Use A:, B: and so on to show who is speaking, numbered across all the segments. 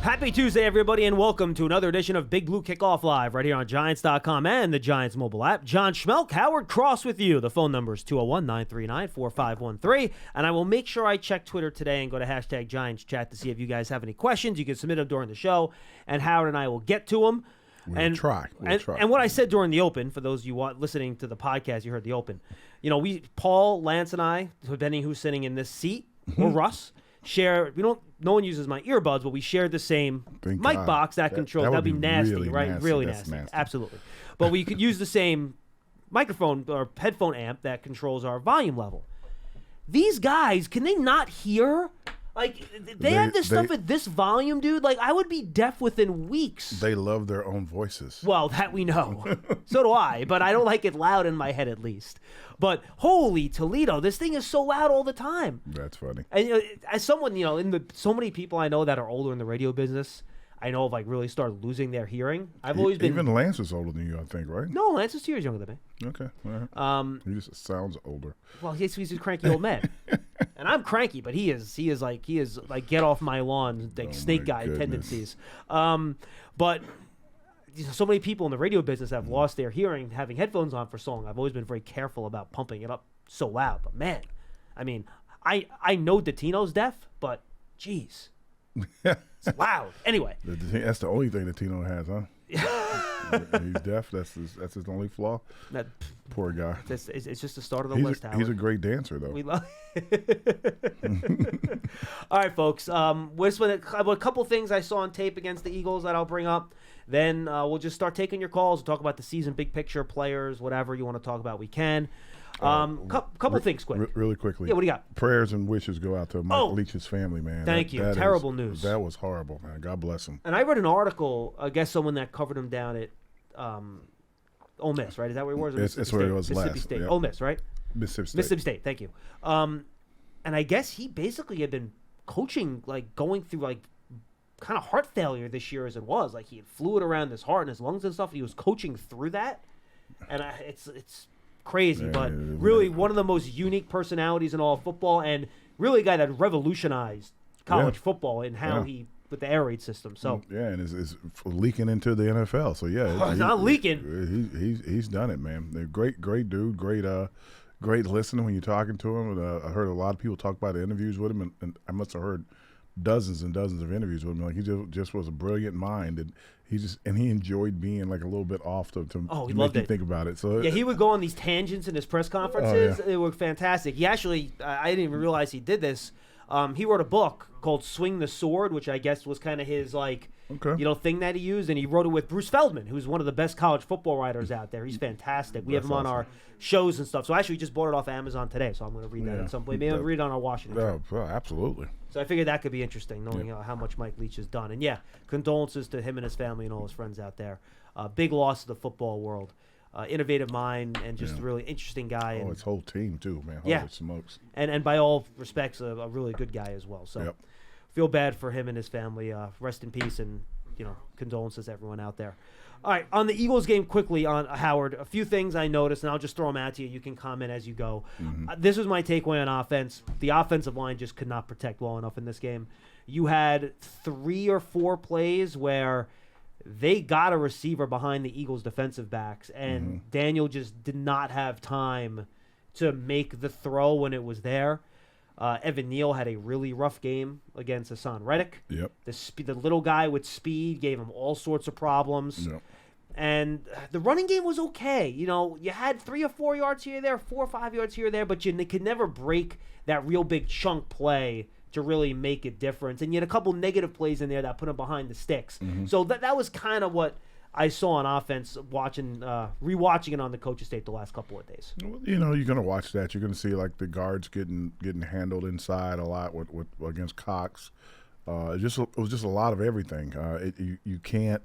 A: Happy Tuesday, everybody, and welcome to another edition of Big Blue Kickoff Live right here on Giants.com and the Giants mobile app. John Schmeelk, Howard Cross with you. The phone number is 201-939-4513, and I will make sure I check Twitter today and go to hashtag Giants Chat to see if you guys have any questions. You can submit them during the show, and Howard and I will get to them.
B: We'll try.
A: And what I said during the open, for those of you listening to the podcast, you heard the open. You know, Paul, Lance, and I, depending who's sitting in this seat, or Russ, share. No one uses my earbuds, but we share the same mic box that controls. That'd be nasty, really right? Nasty. Really nasty. Absolutely. But we could use the same microphone or headphone amp that controls our volume level. These guys, can they not hear? Like, they have this stuff at this volume, dude. Like, I would be deaf within weeks.
B: They love their own voices.
A: Well, that we know. So do I, but I don't like it loud in my head, at least. But holy Toledo, this thing is so loud all the time.
B: That's funny.
A: And as someone, so many people I know that are older in the radio business, I know have really started losing their hearing. I've always been.
B: Even Lance is older than you, I think, right?
A: No, Lance is 2 years younger than me.
B: Okay, all right. He just sounds older.
A: Well, he's a cranky old man, and I'm cranky, but he is like get off my lawn, like snake guy tendencies. But so many people in the radio business have lost their hearing having headphones on for so long. I've always been very careful about pumping it up so loud. But man, I mean, I know Datino's deaf, but geez. It's loud. Anyway,
B: that's the only thing that Tino has, huh? He's deaf. That's his only flaw. Poor guy.
A: It's just the start of the list.
B: He's a great dancer, though.
A: We love. All right, folks. With a couple things I saw on tape against the Eagles that I'll bring up. Then we'll just start taking your calls. We'll talk about the season, big picture, players, whatever you want to talk about. We can. Couple things quick.
B: Really quickly.
A: Yeah, what do you got?
B: Prayers and wishes go out to Mike Leach's family, man.
A: Thank you. Terrible news.
B: That was horrible, man. God bless him.
A: And I read an article, I guess someone that covered him down at Ole Miss, right? Is that where he was?
B: That's where it was last.
A: Mississippi State.
B: Yep.
A: Ole Miss, right?
B: Mississippi
A: State. Thank you. And I guess he basically had been coaching, going through kind of heart failure this year as it was. Like, he had fluid around his heart and his lungs and stuff. He was coaching through that, and it's crazy, but really one of the most unique personalities in all of football, and really a guy that revolutionized college football in how he with the air raid system. So
B: and is leaking into the NFL. So
A: it's not leaking.
B: He's done it, man. They're great dude. Great listening when you're talking to him. I heard a lot of people talk about the interviews with him, and I must have heard dozens and dozens of interviews with him. Like, he just was a brilliant mind, and he enjoyed being a little bit off to make you think about it. So
A: he would go on these tangents in his press conferences. They were fantastic. He actually, I didn't even realize he did this. He wrote a book called Swing the Sword, which I guess was kind of his thing that he used, and he wrote it with Bruce Feldman, who's one of the best college football writers out there. He's fantastic. We have him on our shows and stuff. So actually, we just bought it off Amazon today, so I'm going to read that at some point. Maybe I'll read it on our Washington trip.
B: Absolutely.
A: So I figured that could be interesting, knowing how much Mike Leach has done. And condolences to him and his family and all his friends out there. Big loss to the football world. Innovative mind and just a really interesting guy.
B: And his whole team too, man. Holy smokes.
A: And by all respects, a really good guy as well. So feel bad for him and his family. Rest in peace, and condolences to everyone out there. All right, on the Eagles game, quickly on Howard, a few things I noticed, and I'll just throw them out to you. You can comment as you go. This was my takeaway on offense. The offensive line just could not protect well enough in this game. You had 3 or 4 plays where they got a receiver behind the Eagles' defensive backs, and Daniel just did not have time to make the throw when it was there. Evan Neal had a really rough game against Hassan Reddick.
B: Yep.
A: The little guy with speed gave him all sorts of problems.
B: Yep.
A: And the running game was okay. You had 3 or 4 yards here or there, 4 or 5 yards here or there, but you could never break that real big chunk play to really make a difference. And you had a couple negative plays in there that put him behind the sticks. So that was kind of what I saw on offense rewatching it on the coach's tape the last couple of days.
B: You're going to watch that. You're going to see the guards getting handled inside a lot with against Cox. It was just a lot of everything. You can't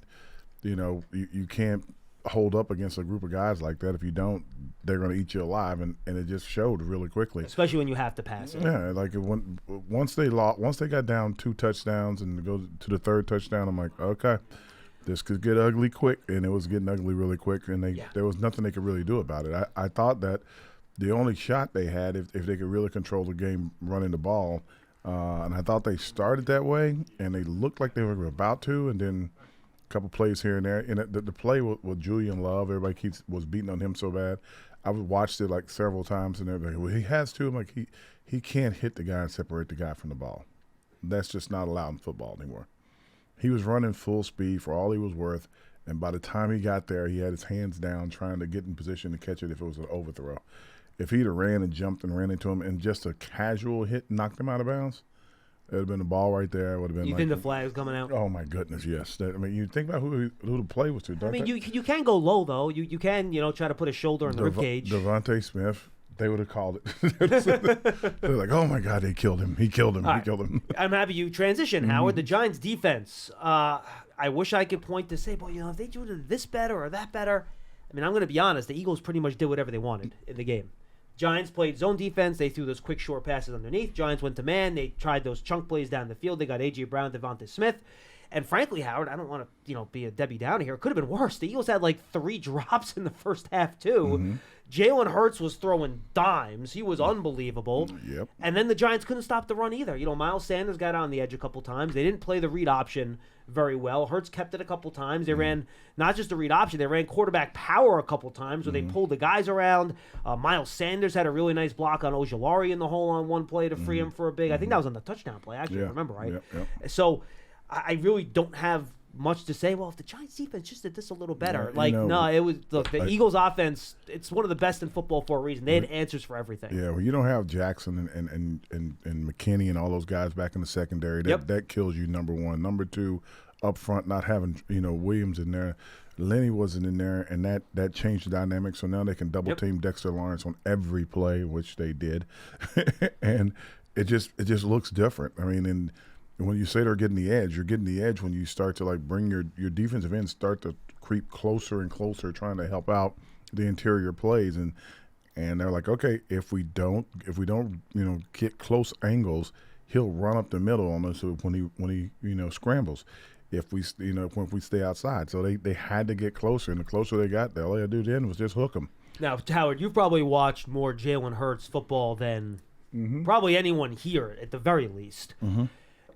B: you can't hold up against a group of guys like that. If you don't, they're going to eat you alive, and it just showed really quickly.
A: Especially when you have to pass it.
B: Yeah, once they got down 2 touchdowns and go to the 3rd touchdown, I'm like, okay. This could get ugly quick, and it was getting ugly really quick, and there was nothing they could really do about it. I thought that the only shot they had, if they could really control the game running the ball, And I thought they started that way, and they looked like they were about to, and then a couple plays here and there. And the play with Julian Love, everybody was beating on him so bad. I watched it like several times, and they're like, well, he has to. I'm like, he can't hit the guy and separate the guy from the ball. That's just not allowed in football anymore. He was running full speed for all he was worth, and by the time he got there, he had his hands down trying to get in position to catch it if it was an overthrow. If he'd have ran and jumped and ran into him and just a casual hit knocked him out of bounds, it would have been the ball right there. It would have been.
A: You think the flag's coming out?
B: Oh my goodness, yes. You think about who the play was to.
A: I mean, you can go low though. You can try to put a shoulder in the ribcage.
B: Devontae Smith, they would have called it. They're like, oh my God, they killed him. He killed him. He killed him.
A: I'm happy you transition, Howard. The Giants defense. I wish I could point to say, well, if they do this better or that better. I mean, I'm going to be honest. The Eagles pretty much did whatever they wanted in the game. Giants played zone defense. They threw those quick, short passes underneath. Giants went to man. They tried those chunk plays down the field. They got A.J. Brown, Devontae Smith. And frankly, Howard, I don't want to be a Debbie Downer here. It could have been worse. The Eagles had like 3 drops in the first half, too. Jalen Hurts was throwing dimes. He was unbelievable.
B: Yep.
A: And then the Giants couldn't stop the run either. Miles Sanders got on the edge a couple times. They didn't play the read option very well. Hurts kept it a couple times. They ran not just the read option, they ran quarterback power a couple times where they pulled the guys around. Miles Sanders had a really nice block on Ojulari in the hole on one play to free him for a big. I think that was on the touchdown play, actually, I remember, right?
B: Yep.
A: So I really don't have much to say. Well, if the Giants defense just did this a little better. It was the Eagles offense, it's one of the best in football for a reason. They had answers for everything.
B: Yeah, well, you don't have Jackson and McKinney and all those guys back in the secondary. That kills you, number one. Number two, up front, not having Williams in there. Lenny wasn't in there, and that changed the dynamic. So now they can double team Dexter Lawrence on every play, which they did. And it just looks different. I mean, and when you say they're getting the edge, you're getting the edge when you start to bring your defensive ends start to creep closer and closer, trying to help out the interior plays, and they're like, okay, if we don't get close angles, he'll run up the middle on us when he scrambles. If we when we stay outside, so they had to get closer, and the closer they got, all they had to do then was just hook them.
A: Now, Howard, you've probably watched more Jalen Hurts football than probably anyone here, at the very least.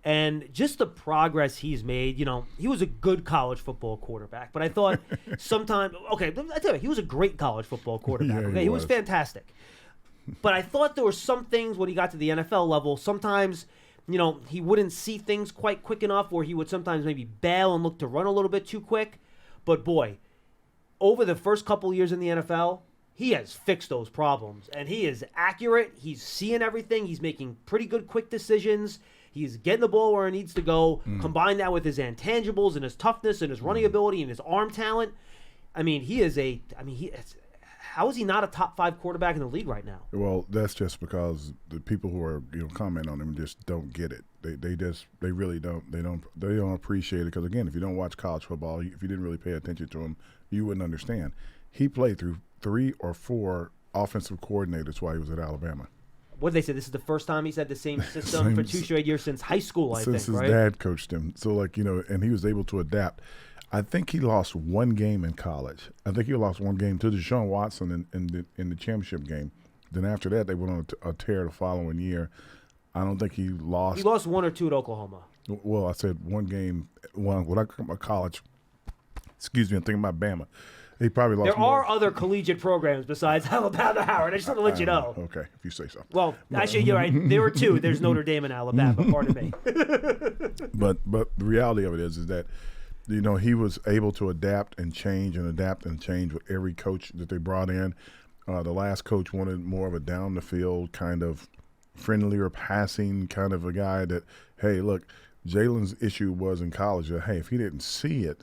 A: And just the progress he's made, he was a good college football quarterback. But I thought sometimes, I tell you, he was a great college football quarterback.
B: Yeah,
A: he was fantastic. But I thought there were some things when he got to the NFL level, sometimes, he wouldn't see things quite quick enough, or he would sometimes maybe bail and look to run a little bit too quick. But boy, over the first couple of years in the NFL, he has fixed those problems. And he is accurate. He's seeing everything. He's making pretty good quick decisions. He's getting the ball where it needs to go. Combine that with his intangibles and his toughness and his running ability and his arm talent. I mean, how is he not a top 5 quarterback in the league right now?
B: Well, that's just because the people who are comment on him just don't get it. They really don't. They don't appreciate it, because again, if you don't watch college football, if you didn't really pay attention to him, you wouldn't understand. He played through 3 or 4 offensive coordinators while he was at Alabama.
A: What did they say? This is the first time he's had the same system for 2 straight years since high school, I think, right?
B: Since his dad coached him. So, and he was able to adapt. I think he lost 1 game in college. I think he lost 1 game to Deshaun Watson in the championship game. Then after that, they went on a tear the following year. I don't think he lost.
A: He lost 1 or 2 at Oklahoma.
B: Well, I said 1 game. When I come about college, excuse me, I'm thinking about Bama. He probably lost.
A: There are other collegiate programs besides Alabama, Howard. I just want to let you know.
B: Okay, if you say so.
A: Well, actually, you're right. There were 2. There's Notre Dame and Alabama. Pardon me.
B: But the reality of it is that he was able to adapt and change with every coach that they brought in. The last coach wanted more of a down the field kind of friendlier passing kind of a guy that, hey, look, Jalen's issue was in college that, hey, if he didn't see it,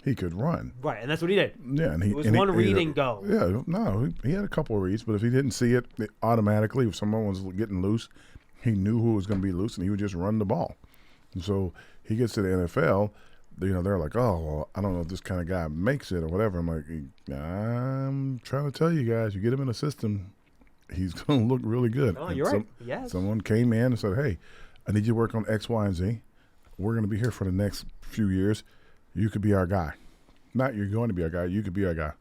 B: he could run.
A: Right, and that's what he did.
B: Yeah, and it
A: was one read and go.
B: Yeah, no, he had a couple of reads, but if he didn't see it, automatically, if someone was getting loose, he knew who was going to be loose, and he would just run the ball. And so he gets to the NFL, they're like, oh, well, I don't know if this kind of guy makes it or whatever. I'm like, I'm trying to tell you guys, you get him in a system, he's going to look really good.
A: Oh, you're right. Yes.
B: Someone came in and said, hey, I need you to work on X, Y, and Z. We're going to be here for the next few years. You could be our guy. Not you're going to be our guy. You could be our guy.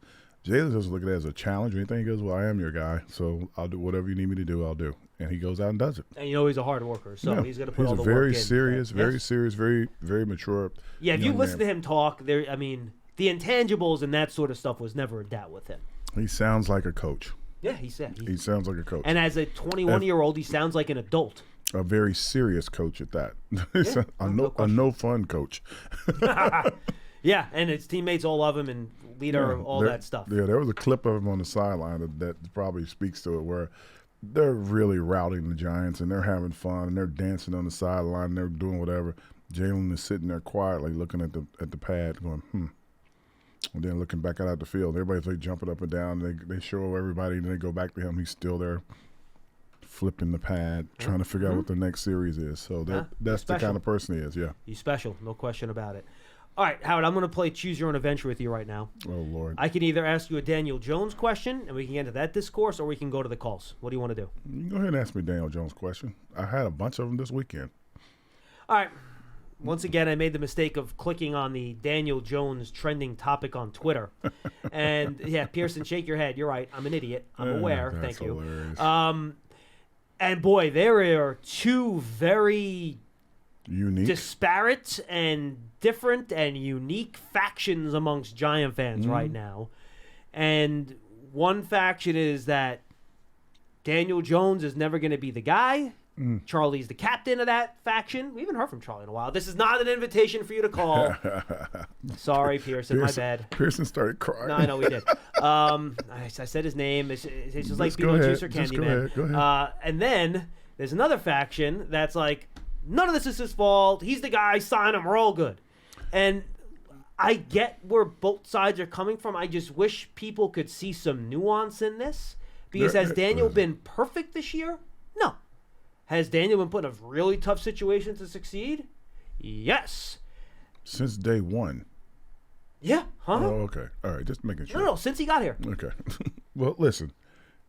B: Jalen doesn't look at it as a challenge or anything. He goes, well, I am your guy, so I'll do whatever you need me to do, I'll do. And he goes out and does it.
A: And he's a hard worker, so he's going to put all the work in.
B: He's very serious, very, very mature.
A: Yeah, if you listen to him talk, the intangibles and that sort of stuff was never a doubt with him.
B: He sounds like a coach.
A: Yeah, he said.
B: He sounds like a coach.
A: And as a 21-year-old, he sounds like an adult.
B: A very serious coach at that.
A: Yeah,
B: a no fun coach.
A: Yeah, and his teammates all love him and leader, all that stuff.
B: Yeah, there was a clip of him on the sideline that probably speaks to it, where they're really routing the Giants and they're having fun and they're dancing on the sideline and they're doing whatever. Jalen is sitting there quietly looking at the pad, going, and then looking back out the field. Everybody's like jumping up and down. They show everybody, and they go back to him. He's still there, flipping the pad, trying to figure out what the next series is. So that's the kind of person he is. Yeah,
A: he's special, no question about it. All right, Howard, I'm going to play Choose Your Own Adventure with you right now.
B: Oh, Lord.
A: I can either ask you a Daniel Jones question, and we can get into that discourse, or we can go to the calls. What do you want to do?
B: You can go ahead and ask me Daniel Jones question. I had a bunch of them this weekend.
A: All right. Once again, I made the mistake of clicking on the Daniel Jones trending topic on Twitter. And, yeah, Pearson, shake your head. You're right. I'm an idiot. I'm aware. Thank you.
B: Hilarious.
A: And, boy, there are two very
B: unique,
A: disparate and different and unique factions amongst Giant fans right now. And one faction is that Daniel Jones is never going to be the guy. Charlie's the captain of that faction. We haven't heard from Charlie in a while. This is not an invitation for you to call. Sorry, Pearson, my bad.
B: Pearson started crying.
A: No, I know we did. I said his name. It's just like Beetlejuice or Candyman.
B: Go ahead.
A: And then there's another faction that's like, none of this is his fault. He's the guy. Sign him. We're all good. And I get where both sides are coming from. I just wish people could see some nuance in this. Because has Daniel been perfect this year? No. Has Daniel been put in a really tough situation to succeed? Yes.
B: Since day one.
A: Yeah. Huh?
B: Oh, okay. All right. Just making sure.
A: No, since he got here.
B: Okay. Well, listen.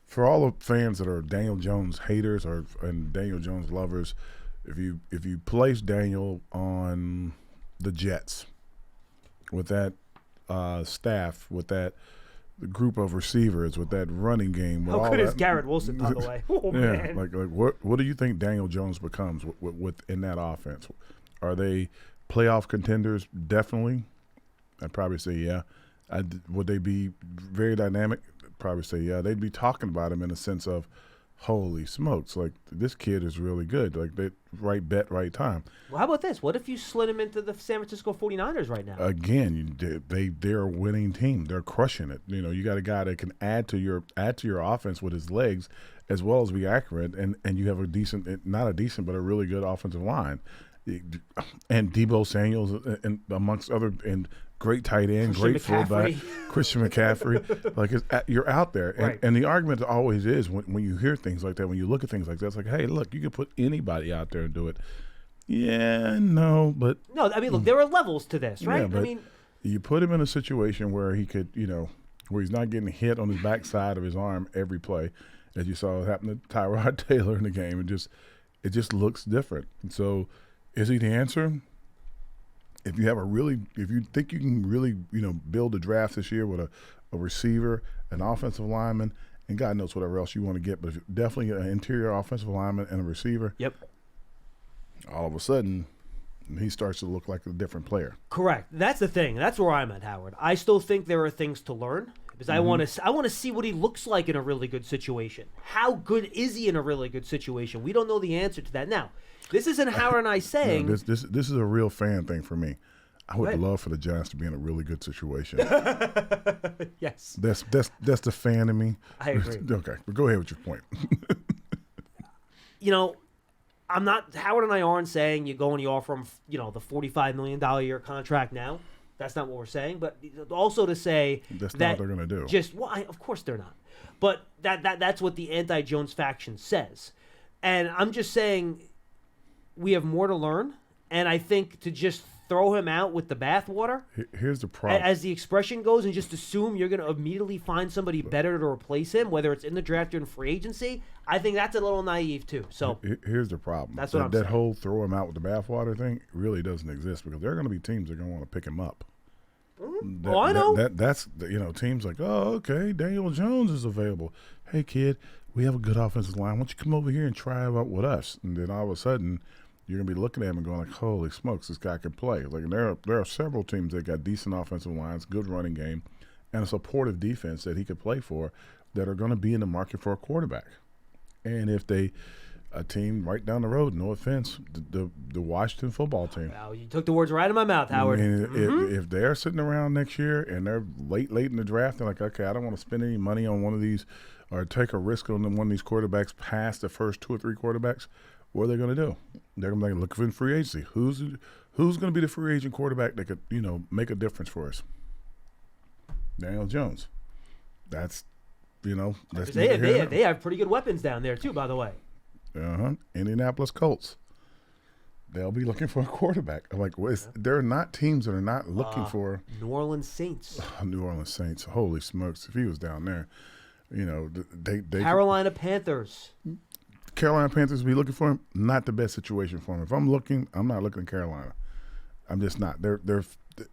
B: For all the fans that are Daniel Jones haters and Daniel Jones lovers, if you place Daniel on the Jets with that staff, with that group of receivers, with that running game, with
A: how good is Garrett Wilson, by the way? Oh,
B: yeah,
A: man.
B: like what do you think Daniel Jones becomes within that offense? Are they playoff contenders? Definitely. I'd probably say yeah. Would they be very dynamic? I'd probably say yeah. They'd be talking about him in a sense of, holy smokes, like this kid is really good. Like they right bet, right time.
A: Well, how about this? What if you slid him into the San Francisco 49ers right now?
B: Again, they're a winning team. They're crushing it. You know, you got a guy that can add to your offense with his legs as well as be accurate, and you have a really good offensive line. And Deebo Samuels and amongst other and great tight end, great fullback, Christian McCaffrey. Like you're out there, and the argument always is when you hear things like that, when you look at things like that, it's like, hey, look, you can put anybody out there and do it. Yeah, no, but
A: no, I mean, look, there are levels to this, right?
B: Yeah, but I mean, you put him in a situation where he could, where he's not getting hit on his backside of his arm every play, as you saw happen to Tyrod Taylor in the game. It just looks different. And so, is he the answer? If you think you can really, build a draft this year with a receiver, an offensive lineman, and God knows whatever else you want to get, but definitely an interior offensive lineman and a receiver.
A: Yep.
B: All of a sudden, he starts to look like a different player.
A: Correct. That's the thing. That's where I'm at, Howard. I still think there are things to learn because I want to see what he looks like in a really good situation. How good is he in a really good situation? We don't know the answer to that now. This isn't Howard and I saying.
B: This is a real fan thing for me. I would love for the Giants to be in a really good situation.
A: Yes.
B: That's the fan in me.
A: I agree.
B: Okay, but go ahead with your point.
A: I'm not. Howard and I aren't saying you go and you offer him, the $45 million a year contract now. That's not what we're saying. But also to say
B: that's
A: that
B: not what they're going to do.
A: Of course they're not. But that's what the anti-Jones faction says. And I'm just saying we have more to learn. And I think to just throw him out with the bathwater.
B: Here's the problem.
A: As the expression goes, and just assume you're going to immediately find somebody better to replace him, whether it's in the draft or in free agency, I think that's a little naive too. So
B: here's the problem.
A: That's what I'm saying.
B: That whole throw him out with the bathwater thing really doesn't exist because there are going to be teams that are going to want to pick him up.
A: I know.
B: That's teams like, oh, okay, Daniel Jones is available. Hey, kid, we have a good offensive line. Why don't you come over here and try out with us? And then all of a sudden, you're gonna be looking at him and going like, holy smokes, this guy can play. Like there are several teams that got decent offensive lines, good running game, and a supportive defense that he could play for that are going to be in the market for a quarterback. And if a team right down the road, no offense, the Washington football team.
A: Wow, you took the words right out of my mouth, Howard.
B: I mean, if they're sitting around next year and they're late in the draft, they're like, okay, I don't want to spend any money on one of these or take a risk on one of these quarterbacks past the first 2 or 3 quarterbacks, what are they going to do? They're going to be looking for free agency. Who's going to be the free agent quarterback that could, make a difference for us? Daniel Jones. That's
A: they have pretty good weapons down there too, by the way.
B: Indianapolis Colts. They'll be looking for a quarterback. I'm like, there are not teams that are not looking for
A: New Orleans Saints.
B: New Orleans Saints. Holy smokes! If he was down there, they
A: Carolina Panthers.
B: Carolina Panthers will be looking for him. Not the best situation for him. If I'm looking, I'm not looking at Carolina. I'm just not.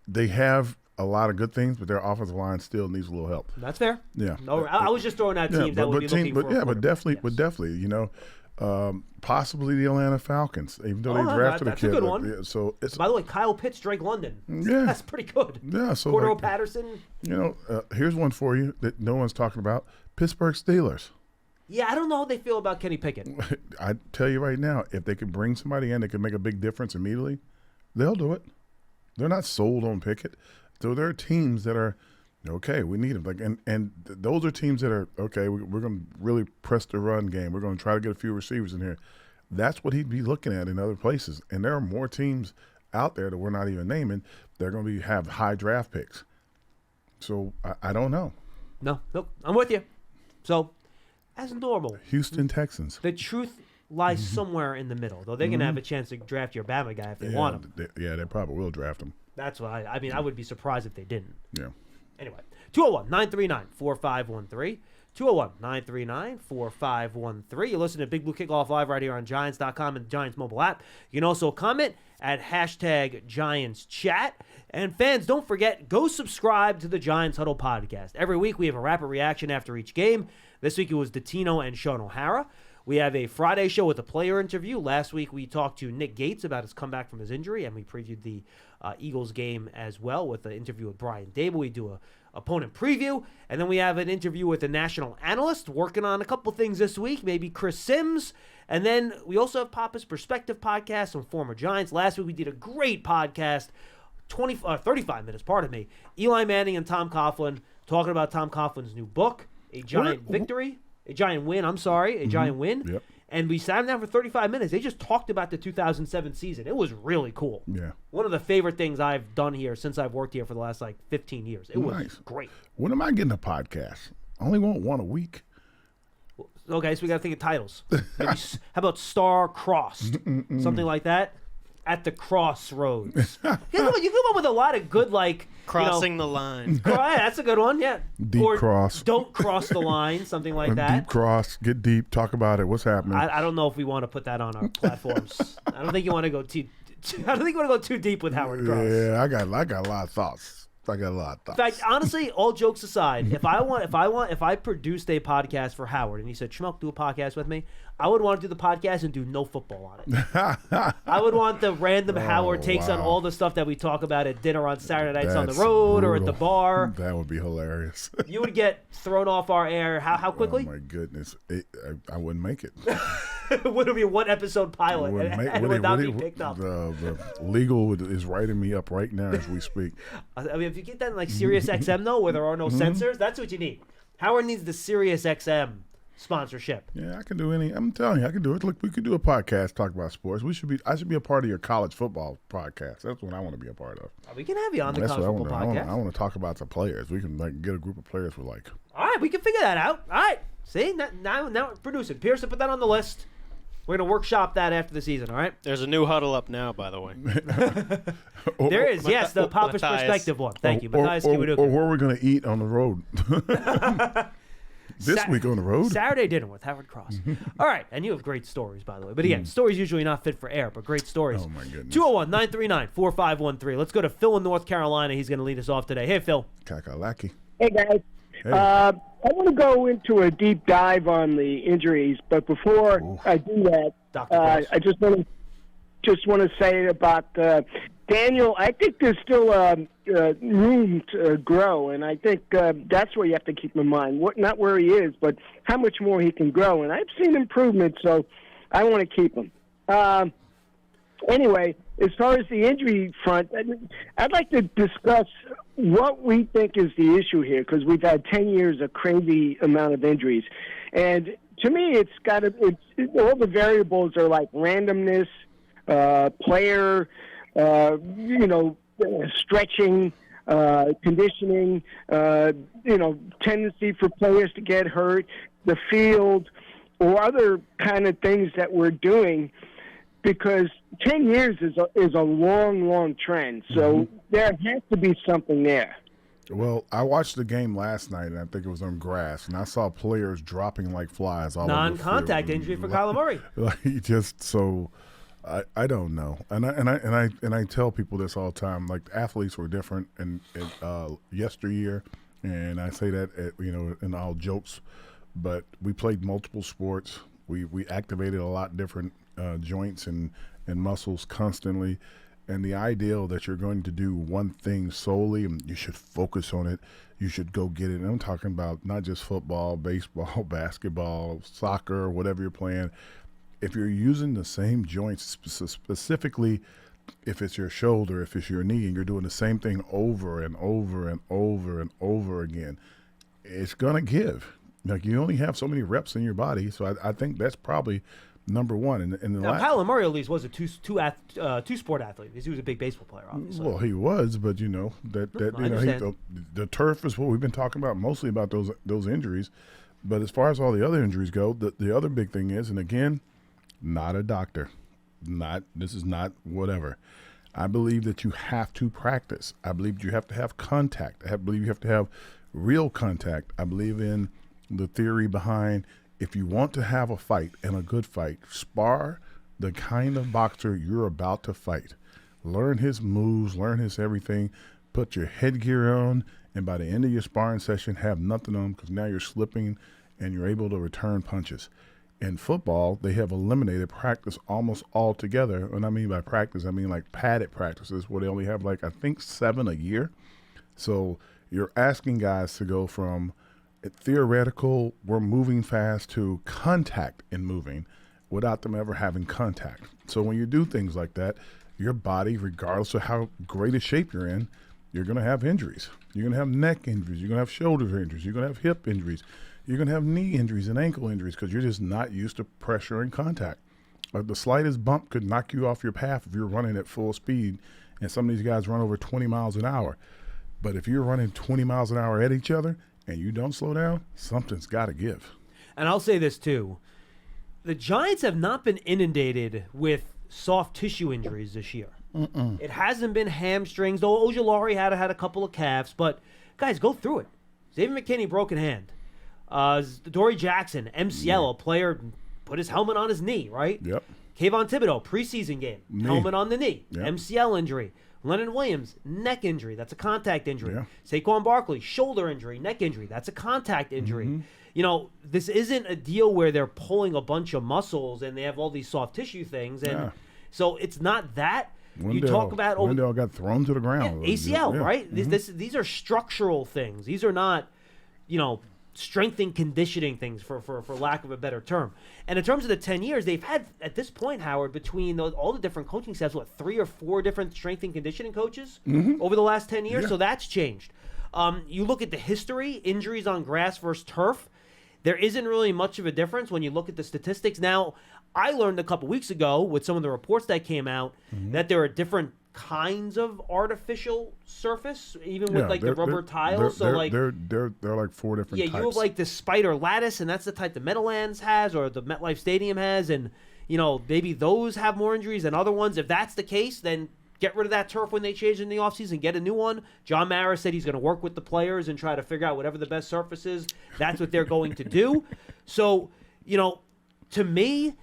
B: They have a lot of good things, but their offensive line still needs a little help.
A: That's fair.
B: Yeah.
A: No, I was just throwing out teams that would be looking for.
B: But definitely, possibly the Atlanta Falcons, even though they drafted a kid.
A: That's a good one.
B: Yeah, so it's,
A: by the way, Kyle Pitts, Drake London.
B: Yeah,
A: that's pretty good.
B: Yeah. So
A: Cordero Patterson.
B: Here's one for you that no one's talking about: Pittsburgh Steelers.
A: Yeah, I don't know how they feel about Kenny Pickett.
B: I tell you right now, if they could bring somebody in that could make a big difference immediately, they'll do it. They're not sold on Pickett. So there are teams that are, okay, we need him. And those are teams that are, okay, we're going to really press the run game. We're going to try to get a few receivers in here. That's what he'd be looking at in other places. And there are more teams out there that we're not even naming. They're going to have high draft picks. So I don't know.
A: No, nope, I'm with you. So, as normal.
B: Houston Texans.
A: The truth lies somewhere in the middle, though they're going to have a chance to draft your Bama guy if they want him.
B: They probably will draft him.
A: That's what I mean, I would be surprised if they didn't.
B: Yeah.
A: Anyway, 201-939-4513. 201-939-4513. You listen to Big Blue Kickoff live right here on Giants.com and the Giants mobile app. You can also comment at #GiantsChat. And fans, don't forget, go subscribe to the Giants Huddle podcast. Every week we have a rapid reaction after each game. This week it was Dottino and Sean O'Hara. We have a Friday show with a player interview. Last week we talked to Nick Gates about his comeback from his injury, and we previewed the Eagles game as well with the interview with Brian Dable. We do a opponent preview, and then we have an interview with a national analyst working on a couple things this week, maybe Chris Sims. And then we also have Papa's Perspective podcast on former Giants. Last week we did a great podcast, 35 minutes, pardon me. Eli Manning and Tom Coughlin talking about Tom Coughlin's new book, A Giant Win.
B: Yep.
A: And we sat down for 35 minutes. They just talked about the 2007 season. It was really cool.
B: Yeah.
A: One of the favorite things I've done here since I've worked here for the last 15 years. It was great.
B: When am I getting a podcast? I only want one a week.
A: Okay, so we got to think of titles. Maybe, how about Star Crossed? Something like that. At the Crossroads. You come up with a lot of good,
C: Crossing the line.
A: That's a good one, yeah.
B: Deep cross.
A: Don't cross the line, something like that.
B: Deep cross. Get deep. Talk about it. What's happening?
A: I don't know if we want to put that on our platforms. I don't think you want to go too deep with Howard Cross.
B: Yeah, I got a lot of thoughts. In
A: fact, honestly, all jokes aside, if I produced a podcast for Howard and he said, Schmeelk, do a podcast with me, I would want to do the podcast and do no football on it. I would want the random Howard takes on all the stuff that we talk about at dinner on Saturday nights on the road or at the bar.
B: That would be hilarious.
A: You would get thrown off our air. How quickly?
B: Oh, my goodness. I wouldn't make it.
A: Would it be a one-episode pilot and would not be picked up?
B: The legal is writing me up right now as we speak.
A: I mean, if you get that in Sirius XM, though, where there are no censors, that's what you need. Howard needs the Sirius XM sponsorship.
B: Yeah, I can do I'm telling you, I can do it. Look, we could do a podcast talk about sports. I should be a part of your college football podcast. That's what I want to be a part of.
A: We can have you on the college football podcast.
B: I want to talk about the players. We can get a group of players we're like.
A: All right, we can figure that out. All right. See, now we're producing. Pearson, put that on the list. We're going to workshop that after the season, all right?
C: There's a new huddle up now, by the way.
A: There is, yes, the Papa's Perspective one. Thank you, Matthias Thibodeaux.
B: Or where we're going to eat on the road. This week on the road.
A: Saturday dinner with Howard Cross. All right, and you have great stories, by the way. But again, stories usually not fit for air, but great stories.
B: Oh, my goodness.
A: 201-939-4513. Let's go to Phil in North Carolina. He's going to lead us off today. Hey, Phil.
B: Kakalaki.
D: Hey, guys.
B: Hey.
D: I want to go into a deep dive on the injuries, but before I do that, I just want to say about Daniel. I think there's still room to grow, and I think that's where you have to keep in mind. Not where he is, but how much more he can grow. And I've seen improvement, so I want to keep him. Anyway, as far as the injury front, I'd like to discuss what we think is the issue here, because we've had 10 years of crazy amount of injuries. And to me, all the variables are like randomness, player, stretching, conditioning, tendency for players to get hurt, the field, or other kind of things that we're doing, because 10 years is a long, long trend. So there has to be something there.
B: Well, I watched the game last night, and I think it was on grass, and I saw players dropping like flies all over the field.
A: Non-contact injury for Kyler Murray.
B: I don't know, and I tell people this all the time. Like, athletes were different in yesteryear, and I say that in all jokes, but we played multiple sports. We activated a lot different joints and muscles constantly, and the ideal that you're going to do one thing solely and you should focus on it. You should go get it. And I'm talking about not just football, baseball, basketball, soccer, whatever you're playing. If you're using the same joints, specifically if it's your shoulder, if it's your knee, and you're doing the same thing over and over and over and over again, it's going to give. Like, you only have so many reps in your body, so I think that's probably number one.
A: Now, Kyler Murray at least was a two-sport athlete, because he was a big baseball player, obviously.
B: Well, he was, but the turf is what we've been talking about, mostly about those injuries. But as far as all the other injuries go, the other big thing is, and again, not a doctor. This is not whatever. I believe that you have to practice. I believe you have to have contact. I believe you have to have real contact. I believe in the theory behind, if you want to have a fight, and a good fight, spar the kind of boxer you're about to fight. Learn his moves, learn his everything, put your headgear on, and by the end of your sparring session, have nothing on, because now you're slipping and you're able to return punches. In football, they have eliminated practice almost altogether. What I mean by practice, I mean like padded practices, where they only have 7 a year. So you're asking guys to go from theoretical, we're moving fast, to contact and moving without them ever having contact. So when you do things like that, your body, regardless of how great a shape you're in, you're going to have injuries. You're going to have neck injuries. You're going to have shoulder injuries. You're going to have hip injuries. You're going to have knee injuries and ankle injuries, because you're just not used to pressure and contact. The slightest bump could knock you off your path if you're running at full speed, and some of these guys run over 20 miles an hour. But if you're running 20 miles an hour at each other and you don't slow down, something's got to give.
A: And I'll say this too. The Giants have not been inundated with soft tissue injuries this year. It hasn't been hamstrings, though Ojulari had a couple of calves. But, guys, go through it. Xavier McKinney, broken hand. Dory Jackson, MCL, a player put his helmet on his knee, right?
B: Yep.
A: Kayvon Thibodeaux, preseason game, helmet on the knee,
B: Yep.
A: MCL injury. Lennon Williams, neck injury, that's a contact injury.
B: Yeah.
A: Saquon Barkley, shoulder injury, neck injury, that's a contact injury. This isn't a deal where they're pulling a bunch of muscles and they have all these soft tissue things. And so it's not that. You talk about
B: Wendell got thrown to the ground.
A: ACL, right? These are structural things. These are not, strength and conditioning things, for lack of a better term. And in terms of the 10 years, they've had, at this point, Howard, between all the different coaching staffs, 3 or 4 different strength and conditioning coaches over the last 10 years?
B: Yeah.
A: So that's changed. You look at the history, injuries on grass versus turf, there isn't really much of a difference when you look at the statistics. Now, I learned a couple weeks ago with some of the reports that came out that there are different kinds of artificial surface, even with the rubber tiles.
B: They're like 4 different types.
A: Yeah, you have the spider lattice, and that's the type the Meadowlands has, or the MetLife Stadium has, and maybe those have more injuries than other ones. If that's the case, then get rid of that turf when they change in the offseason, get a new one. John Mara said he's going to work with the players and try to figure out whatever the best surface is. That's what they're going to do. So, to me,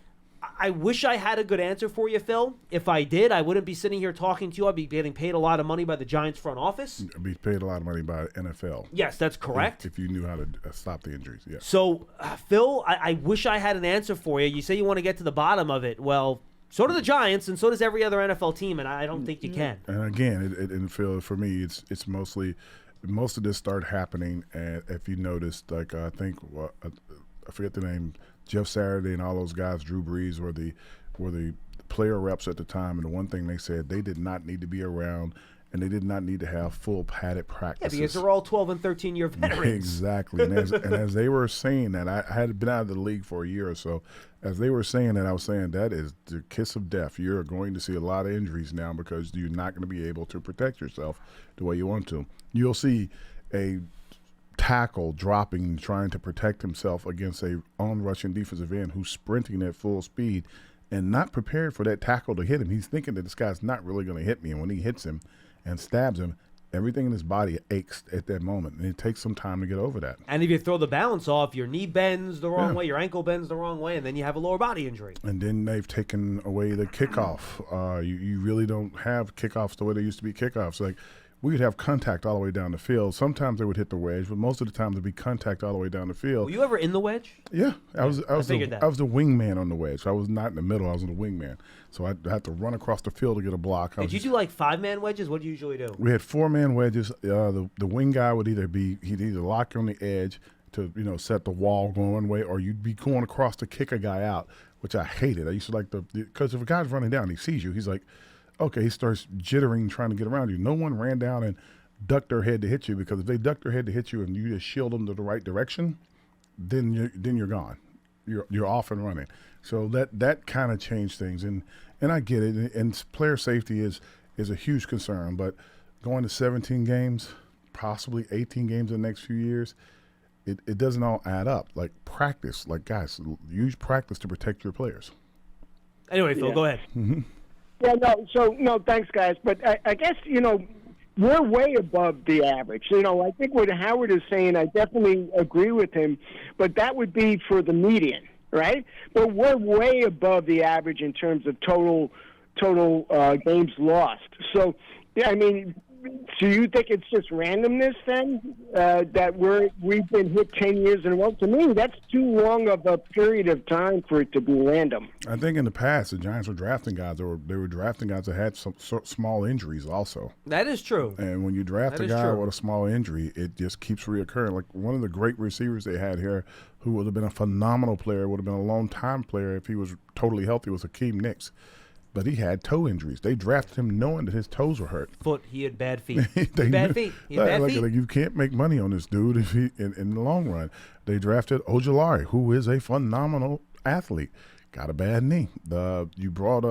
A: I wish I had a good answer for you, Phil. If I did, I wouldn't be sitting here talking to you. I'd be getting paid a lot of money by the Giants front office.
B: I'd be paid a lot of money by NFL.
A: Yes, that's correct.
B: If you knew how to stop the injuries, yeah.
A: So, Phil, I wish I had an answer for you. You say you want to get to the bottom of it. Well, so do the Giants, and so does every other NFL team, and I don't think you can.
B: And again, Phil, for me, it's mostly most of this started happening. And if you noticed, like I think I forget the name, Jeff Saturday and all those guys, Drew Brees were the player reps at the time, and the one thing they said, they did not need to be around, and they did not need to have full padded practices.
A: Yeah, because they're all 12 and 13-year veterans.
B: Exactly. And as they were saying that, I had been out of the league for a year or so. As they were saying that, I was saying that is the kiss of death. You're going to see a lot of injuries now because you're not going to be able to protect yourself the way you want to. You'll see a tackle dropping, trying to protect himself against a on-rushing defensive end who's sprinting at full speed and not prepared for that tackle to hit him. He's thinking that this guy's not really going to hit me. And when he hits him and stabs him, everything in his body aches at that moment. And it takes some time to get over that.
A: And if you throw the balance off, your knee bends the wrong way, your ankle bends the wrong way, and then you have a lower body injury.
B: And then they've taken away the kickoff. You really don't have kickoffs the way they used to be kickoffs. Like, we would have contact all the way down the field. Sometimes they would hit the wedge, but most of the time there'd be contact all the way down the field.
A: Were you ever in the wedge?
B: Yeah, I was the wingman on the wedge. So I was not in the middle. I was in the wingman. So I had to run across the field to get a block.
A: Did you do like 5-man wedges? What do you usually do?
B: We had 4-man wedges. The wing guy would either lock on the edge to set the wall going one way, or you'd be going across to kick a guy out, which I hated. I used to like because if a guy's running down, he sees you. He's like, okay, he starts jittering, trying to get around you. No one ran down and ducked their head to hit you, because if they duck their head to hit you and you just shield them to the right direction, then you're gone. You're off and running. So that kind of changed things, and I get it. And player safety is a huge concern. But going to 17 games, possibly 18 games in the next few years, it doesn't all add up. Like practice, like guys, use practice to protect your players.
A: Anyway, Phil, go ahead.
B: Mm-hmm.
D: Yeah, no, thanks, guys. But I guess, we're way above the average. I think what Howard is saying, I definitely agree with him, but that would be for the median, right? But we're way above the average in terms of total games lost. So, yeah, I mean, so you think it's just randomness then, that we've been hit 10 years in a row? To me, that's too long of a period of time for it to be random.
B: I think in the past, the Giants were drafting guys. They were drafting guys that had some small injuries also.
A: That is true.
B: And when you draft a guy with a small injury, it just keeps reoccurring. Like one of the great receivers they had here, who would have been a phenomenal player, would have been a long-time player if he was totally healthy, was Akeem Nicks. But he had toe injuries. They drafted him knowing that his toes were hurt.
A: He had bad feet. Bad feet.
B: Like, you can't make money on this dude if in the long run. They drafted Ojulari, who is a phenomenal athlete. Got a bad knee. You brought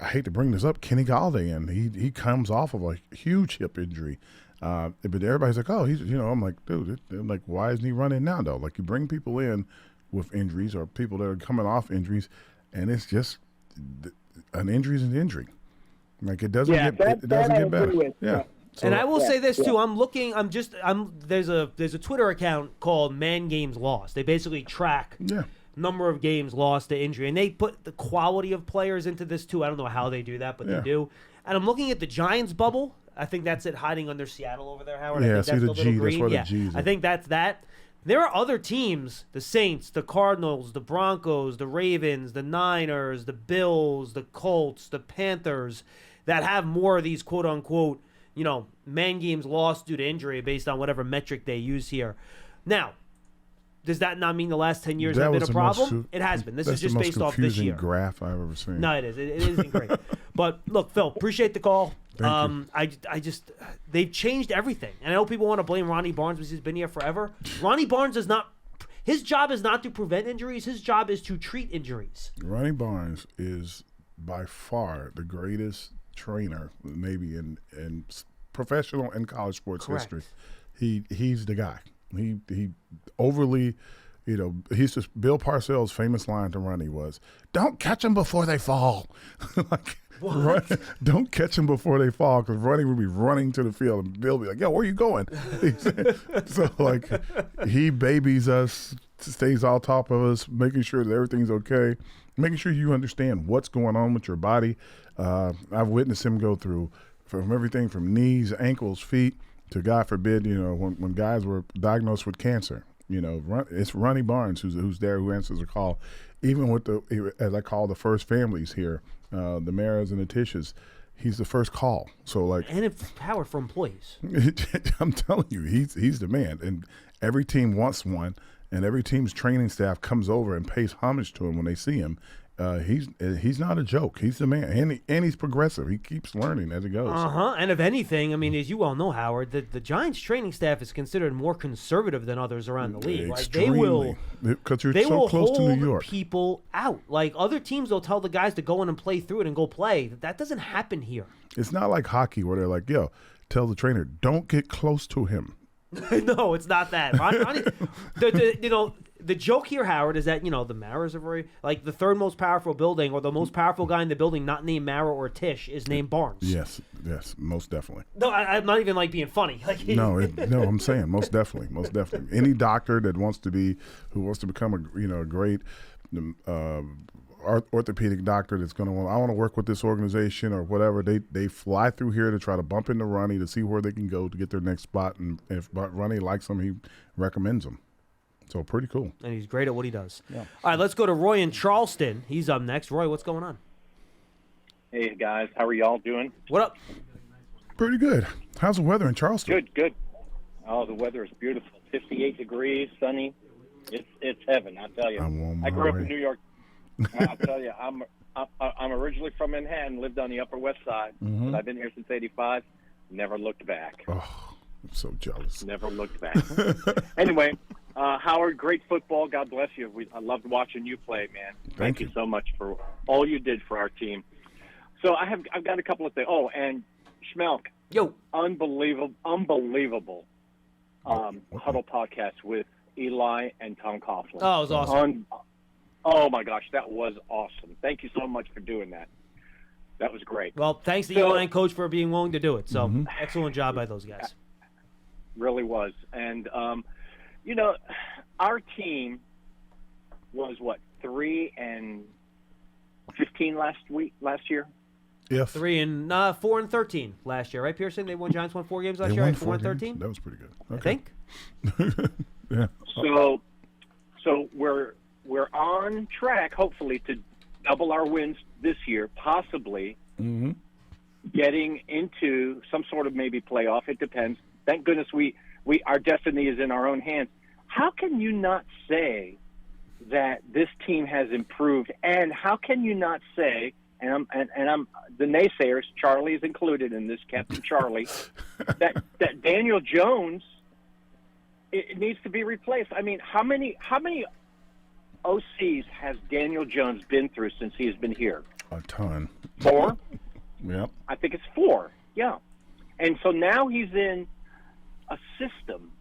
B: I hate to bring this up, Kenny Galladay in. He comes off of a huge hip injury. But everybody's like, oh, he's I'm like, dude, why isn't he running now though? Like, you bring people in with injuries or people that are coming off injuries, and it's just an injury is an injury. Like it doesn't get better. Yeah.
A: So, and I will say this too. There's a Twitter account called Man Games Lost. They basically track number of games lost to injury, and they put the quality of players into this too. I don't know how they do that, but they do. And I'm looking at the Giants bubble. I think that's it, hiding under Seattle over there, Howard.
B: Yeah,
A: I think
B: see the G. That's where the G's.
A: I think that's that. There are other teams, the Saints, the Cardinals, the Broncos, the Ravens, the Niners, the Bills, the Colts, the Panthers, that have more of these quote-unquote, man games lost due to injury based on whatever metric they use here. Now, does that not mean the last 10 years have been a problem? It has been. This is just based off this year.
B: That's the most confusing graph I've ever seen.
A: No, it is. It isn't great. But, look, Phil, appreciate the call. They've changed everything. And I know people want to blame Ronnie Barnes because he's been here forever. Ronnie Barnes his job is not to prevent injuries. His job is to treat injuries.
B: Ronnie Barnes is by far the greatest trainer, maybe in professional and college sports history. He's the guy. He overly Bill Parcells' famous line to Ronnie was, "Don't catch them before they fall." Don't catch them before they fall, because Ronnie would be running to the field and Bill would be like, "Yo, where you going?" So he babies us, stays on top of us, making sure that everything's okay, making sure you understand what's going on with your body. I've witnessed him go through from everything from knees, ankles, feet, to, God forbid, when guys were diagnosed with cancer. It's Ronnie Barnes who's there, who answers the call, even with as I call the first families here, the Maras and the Tishes. He's the first call. So
A: and Howard for employees.
B: I'm telling you, he's the man, and every team wants one, and every team's training staff comes over and pays homage to him when they see him. He's not a joke. He's the man, and he's progressive. He keeps learning as he goes.
A: And if anything, I mean, as you well know, Howard, the Giants training staff is considered more conservative than others around the league.
B: Extremely, because you're so close to New York.
A: People out. Like other teams, will tell the guys to go in and play through it and go play. That doesn't happen here.
B: It's not like hockey where they're like, "Yo, tell the trainer, don't get close to him."
A: No, it's not that. The joke here, Howard, is that, the Maras are very, the third most powerful building, or the most powerful guy in the building, not named Mara or Tish, is named Barnes.
B: Yes, most definitely.
A: No, I'm not even being funny.
B: No, I'm saying most definitely. Any doctor that wants to become a great orthopedic doctor that's going to I want to work with this organization or whatever, they fly through here to try to bump into Ronnie to see where they can go to get their next spot, and if Ronnie likes them, he recommends them. So pretty cool.
A: And he's great at what he does.
B: Yeah.
A: All right, let's go to Roy in Charleston. He's up next. Roy, what's going on?
E: Hey, guys. How are y'all doing?
A: What up?
B: Pretty good. How's the weather in Charleston?
E: Good. Oh, the weather is beautiful. 58 degrees, sunny. It's heaven, I tell you. I grew up in New York. I'll tell you, I'm originally from Manhattan, lived on the Upper West Side. But I've been here since '85. Never looked back.
B: Oh, I'm so jealous.
E: Never looked back. Anyway, Howard, great football. God bless you. I loved watching you play, man. Thank you so much for all you did for our team. So I've got a couple of things. Oh, and Schmeelk.
A: Yo.
E: Unbelievable huddle podcast with Eli and Tom Coughlin.
A: Oh, it was awesome.
E: Oh, my gosh, that was awesome. Thank you so much for doing that. That was great.
A: Well, thanks to Eli and Coach for being willing to do it. So, excellent job by those guys.
E: Really was. And, our team was, 3-15 last year?
B: Yeah.
A: 4-13 last year, right, Pearson? Giants won 4 games last year, right? 4-13?
B: That was pretty good.
A: I
B: Okay.
A: think.
B: Yeah.
E: So we're on track, hopefully, to double our wins this year, possibly getting into some sort of maybe playoff. It depends. Thank goodness our destiny is in our own hands. How can you not say that this team has improved? And how can you not say, and I'm the naysayers, Charlie is included in this, Captain Charlie, that Daniel Jones, it needs to be replaced. I mean, how many OCs has Daniel Jones been through since he has been here?
B: A ton.
E: 4?
B: Yep.
E: I think it's 4. Yeah. And so now he's in a system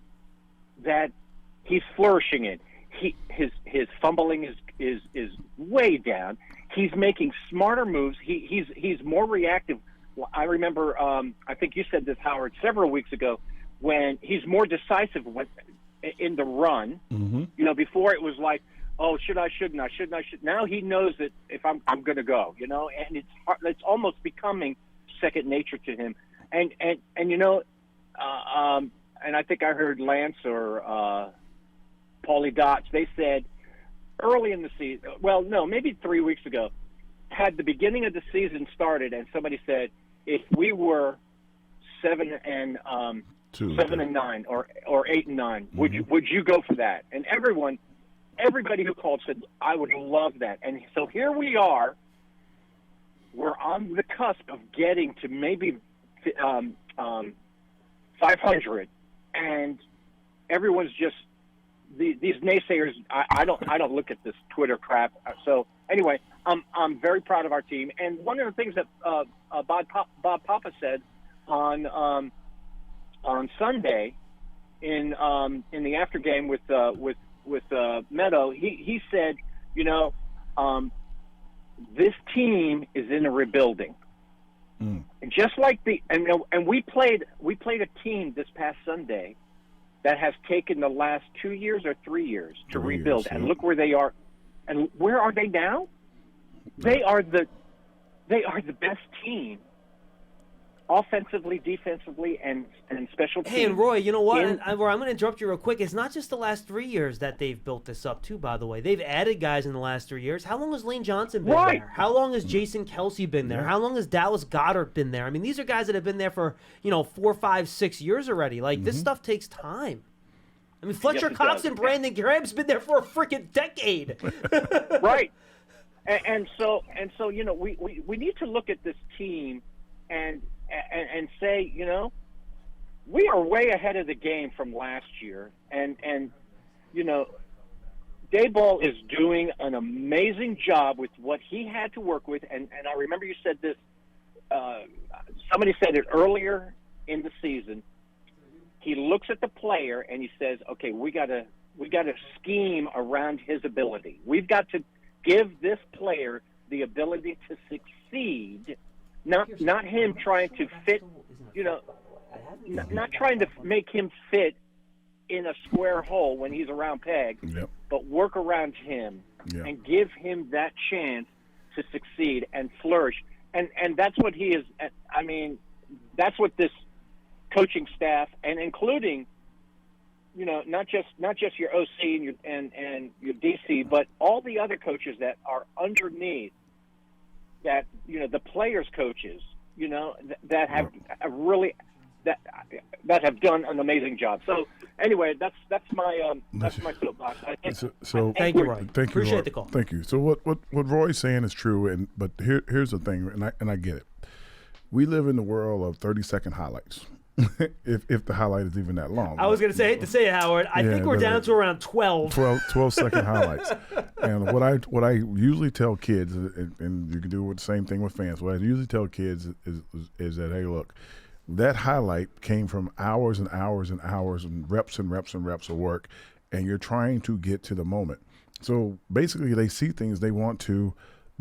E: that he's flourishing in. His fumbling is way down. He's making smarter moves. He's more reactive. I remember, I think you said this, Howard, several weeks ago, when he's more decisive in the run. Before it was like, oh, shouldn't I? Now he knows that if I'm going to go, and it's almost becoming second nature to him. And I think I heard Lance or Paulie Dots, they said early in the season, well, no, maybe 3 weeks ago, had the beginning of the season started, and somebody said, if we were 7-9 or 8-9, would you go for that? And everybody who called said, I would love that. And so here we are. We're on the cusp of getting to maybe 500, and everyone's just these naysayers. I don't look at this Twitter crap. So anyway, I'm very proud of our team. And one of the things that Bob Papa said on Sunday in the after game with Meadow, he said, this team is in a rebuilding. And just like and we played a team this past Sunday that has taken the last 2 years or 3 years to rebuild, and look where they are. And where are they now? They are the best team, offensively, defensively, and special teams.
A: Hey, and Roy, you know what? I'm going to interrupt you real quick. It's not just the last 3 years that they've built this up, too, by the way. They've added guys in the last 3 years. How long has Lane Johnson been there? How long has Jason Kelsey been there? How long has Dallas Goedert been there? I mean, these are guys that have been there for, 4, 5, 6 years already. Like, this stuff takes time. I mean, Fletcher Cox and Brandon Graham's been there for a freaking decade.
E: Right. And so we need to look at this team and say, we are way ahead of the game from last year, and Daboll is doing an amazing job with what he had to work with, and I remember you said this. Somebody said it earlier in the season. He looks at the player and he says, "Okay, we got to scheme around his ability. We've got to give this player the ability to succeed." Not him trying to fit, not trying to make him fit in a square hole when he's a round peg, but work around him and give him that chance to succeed and flourish. And that's what he is. I mean, that's what this coaching staff, and including, not just your OC and your DC, but all the other coaches that are underneath. That the players' coaches, that have really that have done an amazing job. So anyway, that's my soapbox.
A: So thank you, Roy.
B: Thank you.
A: Appreciate
B: Roy.
A: the call.
B: Thank you. So what Roy's saying is true, but here's the thing, and I get it. We live in the world of 30-second highlights. if the highlight is even that long.
A: I was going to say, hate to say it, Howard. I think we're down to around 12.
B: 12-second highlights. And what I usually tell kids, and you can do the same thing with fans, what I usually tell kids is that, hey, look, that highlight came from hours and hours and hours and reps of work, and you're trying to get to the moment. So basically they see things, they want to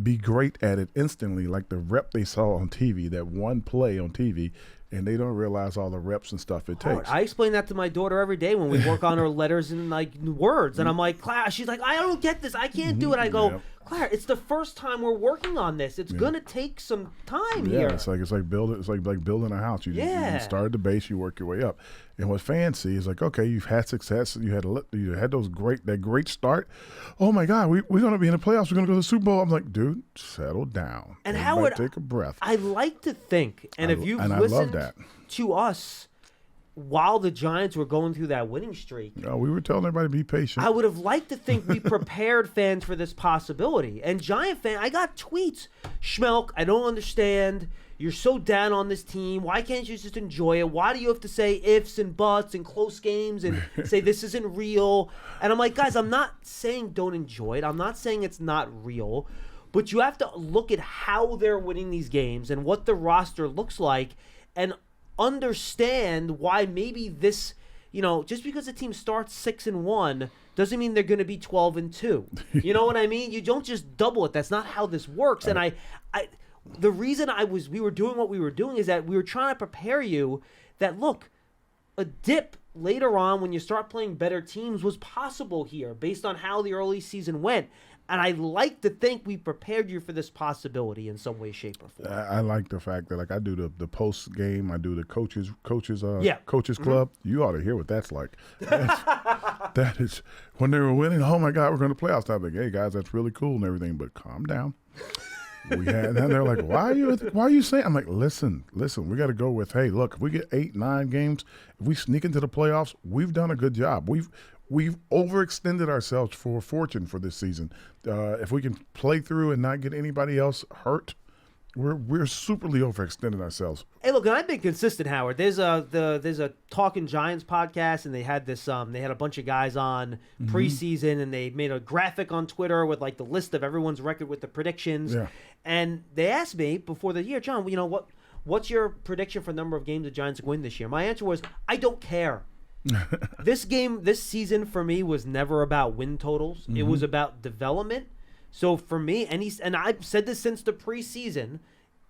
B: be great at it instantly, like the rep they saw on TV, that one play on TV, and they don't realize all the reps and stuff it takes.
A: I explain that to my daughter every day when we work on her letters and words, and I'm like, Claire, she's like, I don't get this, I can't do it. I go, Claire, it's the first time we're working on this. It's gonna take some time here.
B: It's like building a house. You start at the base, you work your way up. And what fans see is like, okay, you've had success, you had that great start. Oh my God, we're gonna be in the playoffs. We're gonna go to the Super Bowl. I'm like, dude, settle down.
A: And
B: everybody
A: Howard,
B: take a breath.
A: I like to think, and if you've listened to us while the Giants were going through that winning streak,
B: we were telling everybody to be patient.
A: I would have liked to think we prepared fans for this possibility. And Giant fan, I got tweets. Schmeelk, I don't understand. You're so down on this team. Why can't you just enjoy it? Why do you have to say ifs and buts and close games and say this isn't real? And I'm like, guys, I'm not saying don't enjoy it. I'm not saying it's not real. But you have to look at how they're winning these games and what the roster looks like and understand why maybe this, just because a team starts 6-1 doesn't mean they're going to be 12-2. You know what I mean? You don't just double it. That's not how this works. And the reason we were doing what we were doing is that we were trying to prepare you that, look, a dip later on when you start playing better teams was possible here based on how the early season went. And I like to think we prepared you for this possibility in some way, shape, or form.
B: I like the fact that I do the post game, I do the coaches club. You ought to hear what that's like. That is when they were winning. Oh my God, we're going to playoffs. I'm like, hey guys, that's really cool and everything, but calm down. And they're like, why are you saying? I'm like, listen, we got to go with, hey, look, if we get 8-9 games, if we sneak into the playoffs, we've done a good job. We've overextended ourselves for a fortune for this season. If we can play through and not get anybody else hurt, we're superly overextending ourselves.
A: Hey, look, and I've been consistent, Howard. There's a Talking Giants podcast, and they had this. They had a bunch of guys on preseason, and they made a graphic on Twitter with the list of everyone's record with the predictions. Yeah. And they asked me before the year, John, what's your prediction for number of games the Giants win this year? My answer was, I don't care. This season for me was never about win totals. It was about development. So for me, and I've said this since the preseason,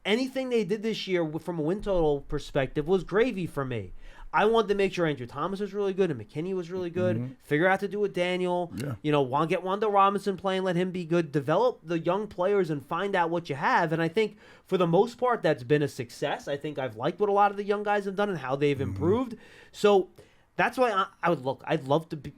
A: anything they did this year from a win total perspective was gravy for me. I wanted to make sure Andrew Thomas was really good and McKinney was really good. Figure out to do with Daniel.
B: Yeah.
A: You know, get Wanda Robinson playing, let him be good. Develop the young players and find out what you have. And I think for the most part, that's been a success. I think I've liked what a lot of the young guys have done and how they've improved. So that's why I'd love to be,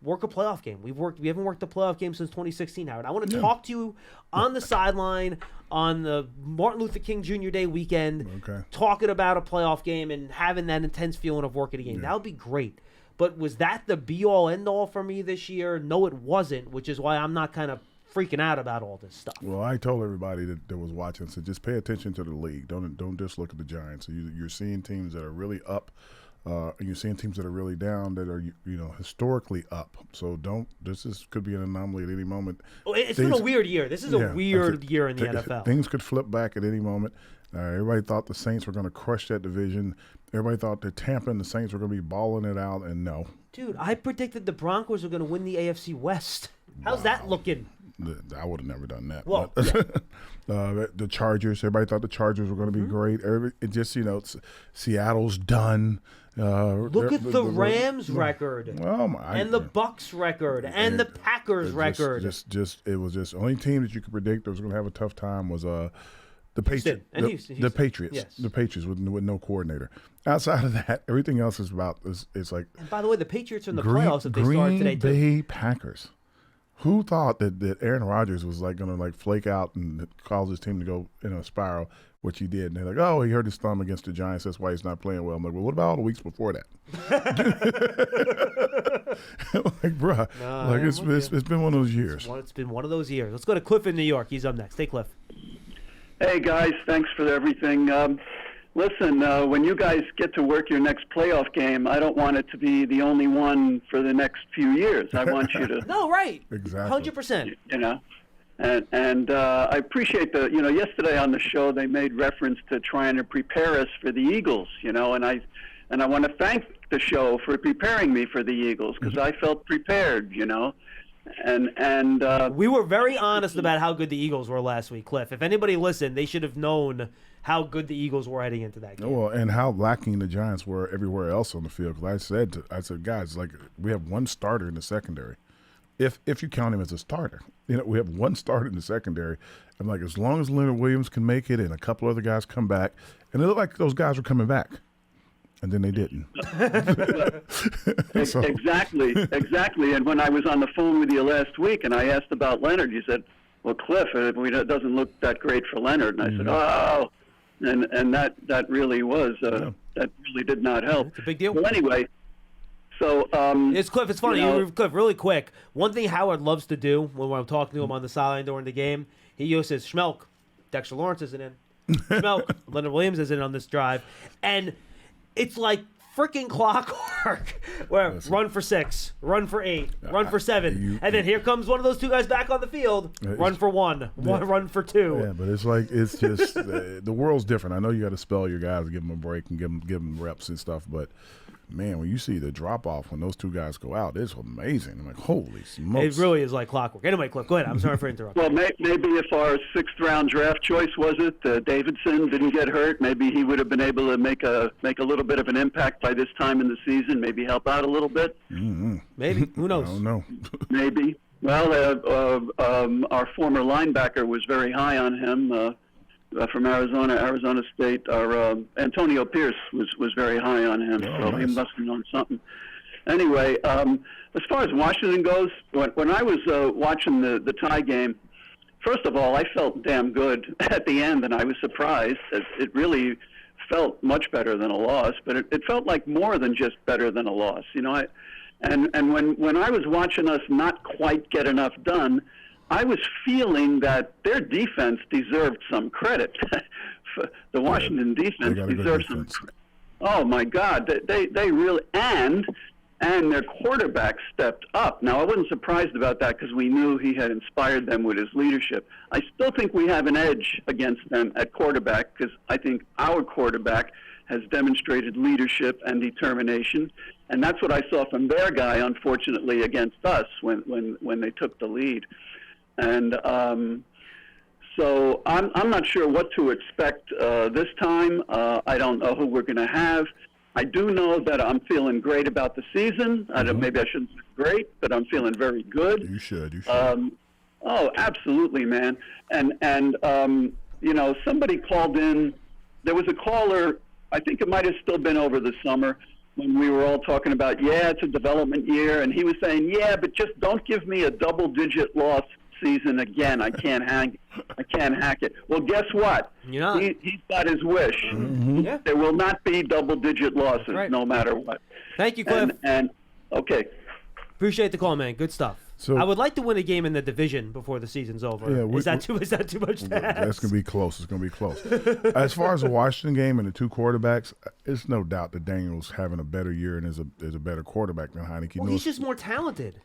A: work a playoff game. We haven't worked a playoff game since 2016, Howard. I want to talk to you on the sideline on the Martin Luther King Jr. Day weekend, talking about a playoff game and having that intense feeling of working a game. That would be great. But was that the be-all, end-all for me this year? No, it wasn't, which is why I'm not kind of freaking out about all this stuff.
B: Well, I told everybody that was watching, so just pay attention to the league. Don't just look at the Giants. You're seeing teams that are really up. And you're seeing teams that are really down that are historically up. So could be an anomaly at any moment.
A: Well, it's been a weird year. This is a weird year in the NFL.
B: Things could flip back at any moment. Everybody thought the Saints were going to crush that division. Everybody thought that Tampa and the Saints were going to be balling it out, and no.
A: Dude, I predicted the Broncos were going to win the AFC West. How's that looking?
B: I would have never done that.
A: Well,
B: the Chargers, everybody thought the Chargers were going to be great. It just, Seattle's done.
A: Look at the Rams record, and the Bucks record, and the Packers record.
B: It was just the only team that you could predict that was going to have a tough time was the Patriots.
A: Houston.
B: The Patriots.
A: Yes.
B: The Patriots with no coordinator. Outside of that, everything else is about. It's like.
A: And by the way, the Patriots are in the playoffs if they start today too.
B: Green Bay Packers. Who thought that Aaron Rodgers was going to flake out and cause his team to go in a spiral, which he did. And they're like, oh, he hurt his thumb against the Giants. That's why he's not playing well. I'm like, well, what about all the weeks before that? Bruh. It's been one of those years.
A: It's been one of those years. Let's go to Cliff in New York. He's up next. Hey, Cliff.
F: Hey, guys. Thanks for everything. Listen, when you guys get to work your next playoff game, I don't want it to be the only one for the next few years. I want you to...
A: No, right.
B: Exactly.
A: 100%.
F: And I appreciate yesterday on the show they made reference to trying to prepare us for the Eagles, and I want to thank the show for preparing me for the Eagles because I felt prepared, And
A: we were very honest about how good the Eagles were last week, Cliff. If anybody listened, they should have known how good the Eagles were heading into that game.
B: Well, and how lacking the Giants were everywhere else on the field. Because I said, guys, we have one starter in the secondary. If you count him as a starter, we have one starter in the secondary. I'm like, as long as Leonard Williams can make it and a couple other guys come back, and it looked like those guys were coming back. And then they didn't.
F: Exactly. And when I was on the phone with you last week and I asked about Leonard, you said, well, Cliff, it doesn't look that great for Leonard. And I said, oh. And that really was, that really did not help.
A: It's a big deal.
F: Well, anyway, so.
A: It's Cliff, it's funny. Cliff, really quick. One thing Howard loves to do when I'm talking to him on the sideline during the game, he says, Schmeelk, Dexter Lawrence isn't in. Schmeelk, Leonard Williams isn't on this drive. And it's like freaking clockwork where run for 6, run for 8, run for 7. And then here comes one of those two guys back on the field, run for 1, run for 2.
B: Yeah, but it's just the world's different. I know you got to spell your guys, give them a break and give them reps and stuff, but man, when you see the drop-off when those two guys go out, it's amazing. I'm like, holy smokes.
A: It really is like clockwork. Anyway, Cliff, go ahead. I'm sorry for interrupting.
F: Well, maybe if our 6th-round draft choice, Davidson didn't get hurt, maybe he would have been able to make a little bit of an impact by this time in the season, maybe help out a little bit.
B: Mm-hmm.
A: Maybe. Who knows?
B: I don't know.
F: Maybe. Well, our former linebacker was very high on him. From Arizona State, our Antonio Pierce was very high on him, so nice. He must have known something. Anyway, as far as Washington goes, when I was watching the tie game, first of all, I felt damn good at the end, and I was surprised. It really felt much better than a loss, but it felt like more than just better than a loss. And when I was watching us not quite get enough done, I was feeling that their defense deserved some credit. The Washington defense deserved some credit. Oh, my God. They really – and their quarterback stepped up. Now, I wasn't surprised about that because we knew he had inspired them with his leadership. I still think we have an edge against them at quarterback because I think our quarterback has demonstrated leadership and determination, and that's what I saw from their guy, unfortunately, against us when they took the lead. And so I'm not sure what to expect this time. I don't know who we're going to have. I do know that I'm feeling great about the season. Maybe I shouldn't say great, but I'm feeling very good.
B: You should.
F: Oh, absolutely, man. And somebody called in. There was a caller, I think it might have still been over the summer, when we were all talking about, it's a development year. And he was saying, but just don't give me a double-digit loss season again. I can't hack it. Well, guess what? He's got his wish.
B: Mm-hmm.
A: Yeah.
F: There will not be double-digit losses, no matter what.
A: Thank you, Cliff.
F: And okay.
A: Appreciate the call, man. Good stuff.
B: So,
A: I would like to win a game in the division before the season's over.
B: Yeah,
A: is that too much to ask?
B: That's going to be close. It's going to be close. As far as the Washington game and the two quarterbacks, it's no doubt that Daniel's having a better year and is a better quarterback than Heineke.
A: Well, he's just more talented.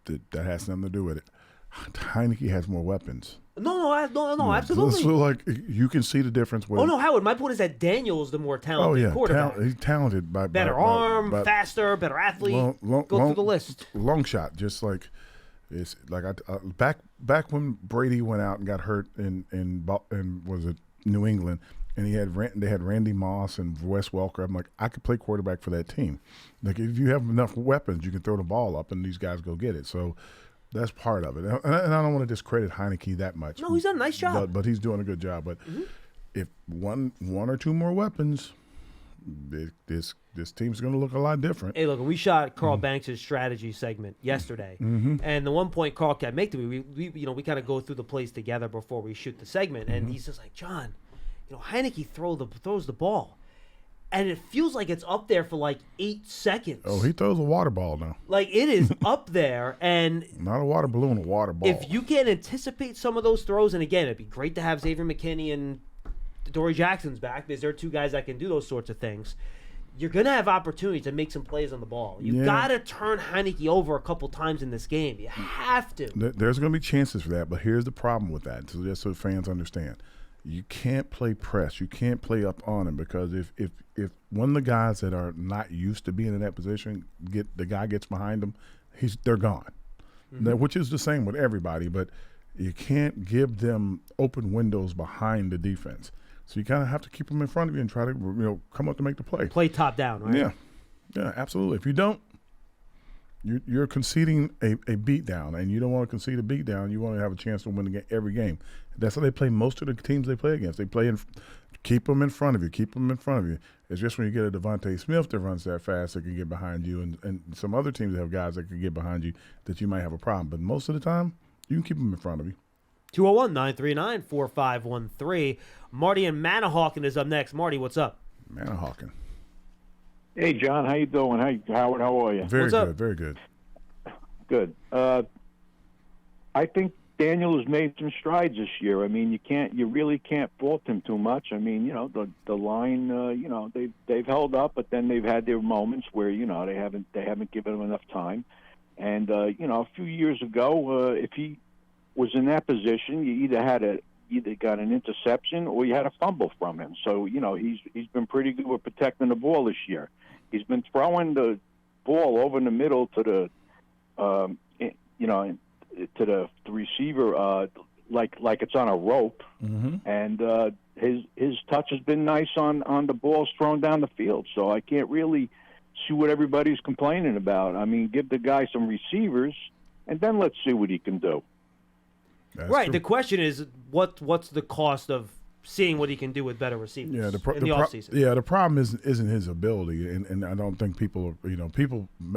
B: That has nothing to do with it. Heineke has more weapons.
A: No, absolutely.
B: So, like, you can see the difference.
A: Howard, my point is that Daniel's the more talented quarterback.
B: He's talented by
A: better arm, faster, better athlete. Go through the list.
B: Long shot, just like it's like back when Brady went out and got hurt in was it New England, and they had Randy Moss and Wes Welker. I'm like, I could play quarterback for that team. Like, if you have enough weapons, you can throw the ball up, and these guys go get it. So. That's part of it. And I don't want to discredit Heineke that much.
A: No, he's done a nice job.
B: But he's doing a good job. But if one or two more weapons, this team's going to look a lot different.
A: Hey, look, we shot Carl Banks' strategy segment yesterday. And the one point Carl kept making to me, we kind of go through the plays together before we shoot the segment. And he's just like, John, Heineke throws the ball. And it feels like it's up there for like 8 seconds.
B: Oh, he throws a water ball now.
A: Like, it is up there. And
B: not a water balloon, a water ball.
A: If you can anticipate some of those throws, and again, it'd be great to have Xavier McKinney and Dory Jackson's back, because they're two guys that can do those sorts of things. You're going to have opportunity to make some plays on the ball. You got to turn Heineke over a couple times in this game. You have to. There's
B: going to be chances for that, but here's the problem with that, so just so fans understand. You can't play press. You can't play up on him, because if one of the guys that are not used to being in that position, the guy gets behind them, they're gone. Which is the same with everybody, but you can't give them open windows behind the defense. So you kind of have to keep them in front of you and try to come up to make the play.
A: Play top down, right?
B: Yeah, absolutely. If you don't, you're conceding a beatdown, and you don't want to concede a beatdown. You want to have a chance to win every game. That's how they play most of the teams they play against. They play keep them in front of you, keep them in front of you. It's just when you get a Devontae Smith that runs that fast that can get behind you, and some other teams that have guys that can get behind you that you might have a problem. But most of the time, you can keep them in front of you.
A: 201-939-4513. Marty and Manahawkin is up next. Marty, what's up?
B: Manahawkin.
G: Hey, John, how you doing? Hi, Howard, how are you?
B: Very
A: What's
B: good,
A: up?
B: very good.
G: Good. I think Daniel has made some strides this year. I mean, you really can't fault him too much. I mean, the line, they've held up, but then they've had their moments where they haven't given him enough time. And a few years ago, if he was in that position, you either got an interception or you had a fumble from him. So he's been pretty good with protecting the ball this year. He's been throwing the ball over in the middle to the receiver like it's on a rope, and his touch has been nice on the balls thrown down the field. So I can't really see what everybody's complaining about. I mean, give the guy some receivers, and then let's see what he can do.
B: That's
A: right.
B: true.
A: The question is, what's the cost of seeing what he can do with better receivers in the offseason?
B: Yeah, the problem isn't his ability, and I don't think people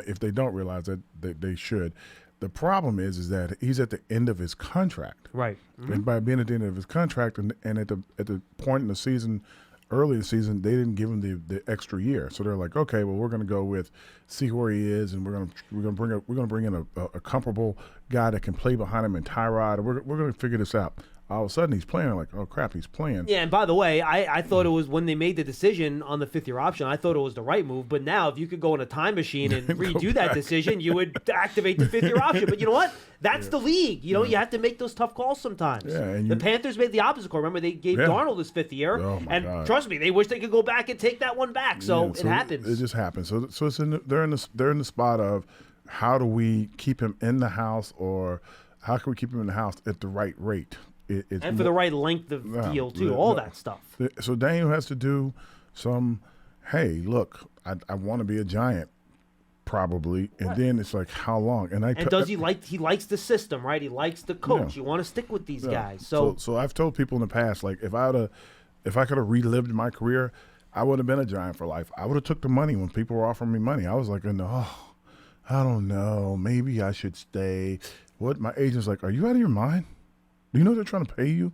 B: if they don't realize that, they should. The problem is that he's at the end of his contract.
A: Right.
B: And by being at the end of his contract and at the point in the season, early in the season, they didn't give him the extra year. So they're like, okay, well, we're going to see where he is, and we're going to bring in a comparable guy that can play behind him in Tyrod. We're going to figure this out. all of a sudden he's playing. I'm like, oh crap, he's playing.
A: Yeah, and by the way, I thought it was when they made the decision on the 5th-year option, I thought it was the right move. But now, if you could go in a time machine and redo that decision, you would activate the 5th-year option. But you know what? That's the league. You know, you have to make those tough calls sometimes.
B: Yeah, and
A: the Panthers made the opposite call. Remember, they gave Darnold his 5th year, and trust me, they wish they could go back and take that one back. So it happens.
B: It just happens. So it's they're in the spot of how do we keep him in the house, or how can we keep him in the house at the right rate?
A: And for the right length of deal, too, all that stuff.
B: So Daniel has to do some, hey, look, I want to be a Giant, probably. And then it's like, how long? And
A: does he likes the system, right? He likes the coach.
B: Yeah.
A: You want to stick with these guys.
B: So I've told people in the past, like, if I could have relived my career, I would have been a Giant for life. I would have took the money when people were offering me money. I was like, I don't know, maybe I should stay. What? My agent's like, are you out of your mind? Do you know they're trying to pay you?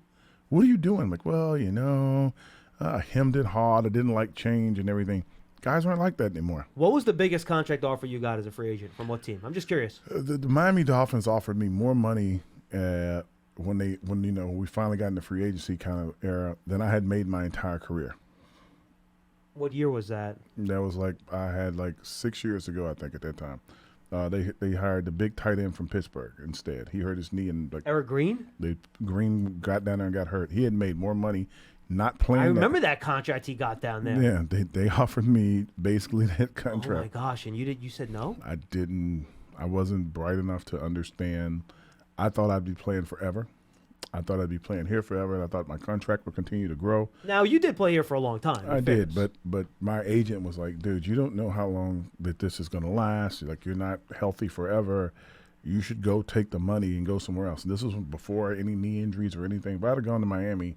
B: What are you doing? I'm like, well, I hemmed it hard. I didn't like change and everything. Guys aren't like that anymore.
A: What was the biggest contract offer you got as a free agent? From what team? I'm just curious.
B: The Miami Dolphins offered me more money when we finally got in the free agency kind of era than I had made my entire career.
A: What year was that?
B: That was I had 6 years ago, I think, at that time. They hired the big tight end from Pittsburgh instead. He hurt his knee and
A: Eric Green?
B: Green got down there and got hurt. He had made more money not playing.
A: I remember that contract he got down there.
B: Yeah, they offered me basically that contract.
A: Oh my gosh! And you said no?
B: I didn't. I wasn't bright enough to understand. I thought I'd be playing forever. I thought I'd be playing here forever, and I thought my contract would continue to grow.
A: Now, you did play here for a long time.
B: I did, but my agent was like, dude, you don't know how long that this is going to last. Like, you're not healthy forever. You should go take the money and go somewhere else. And this was before any knee injuries or anything. If I had gone to Miami,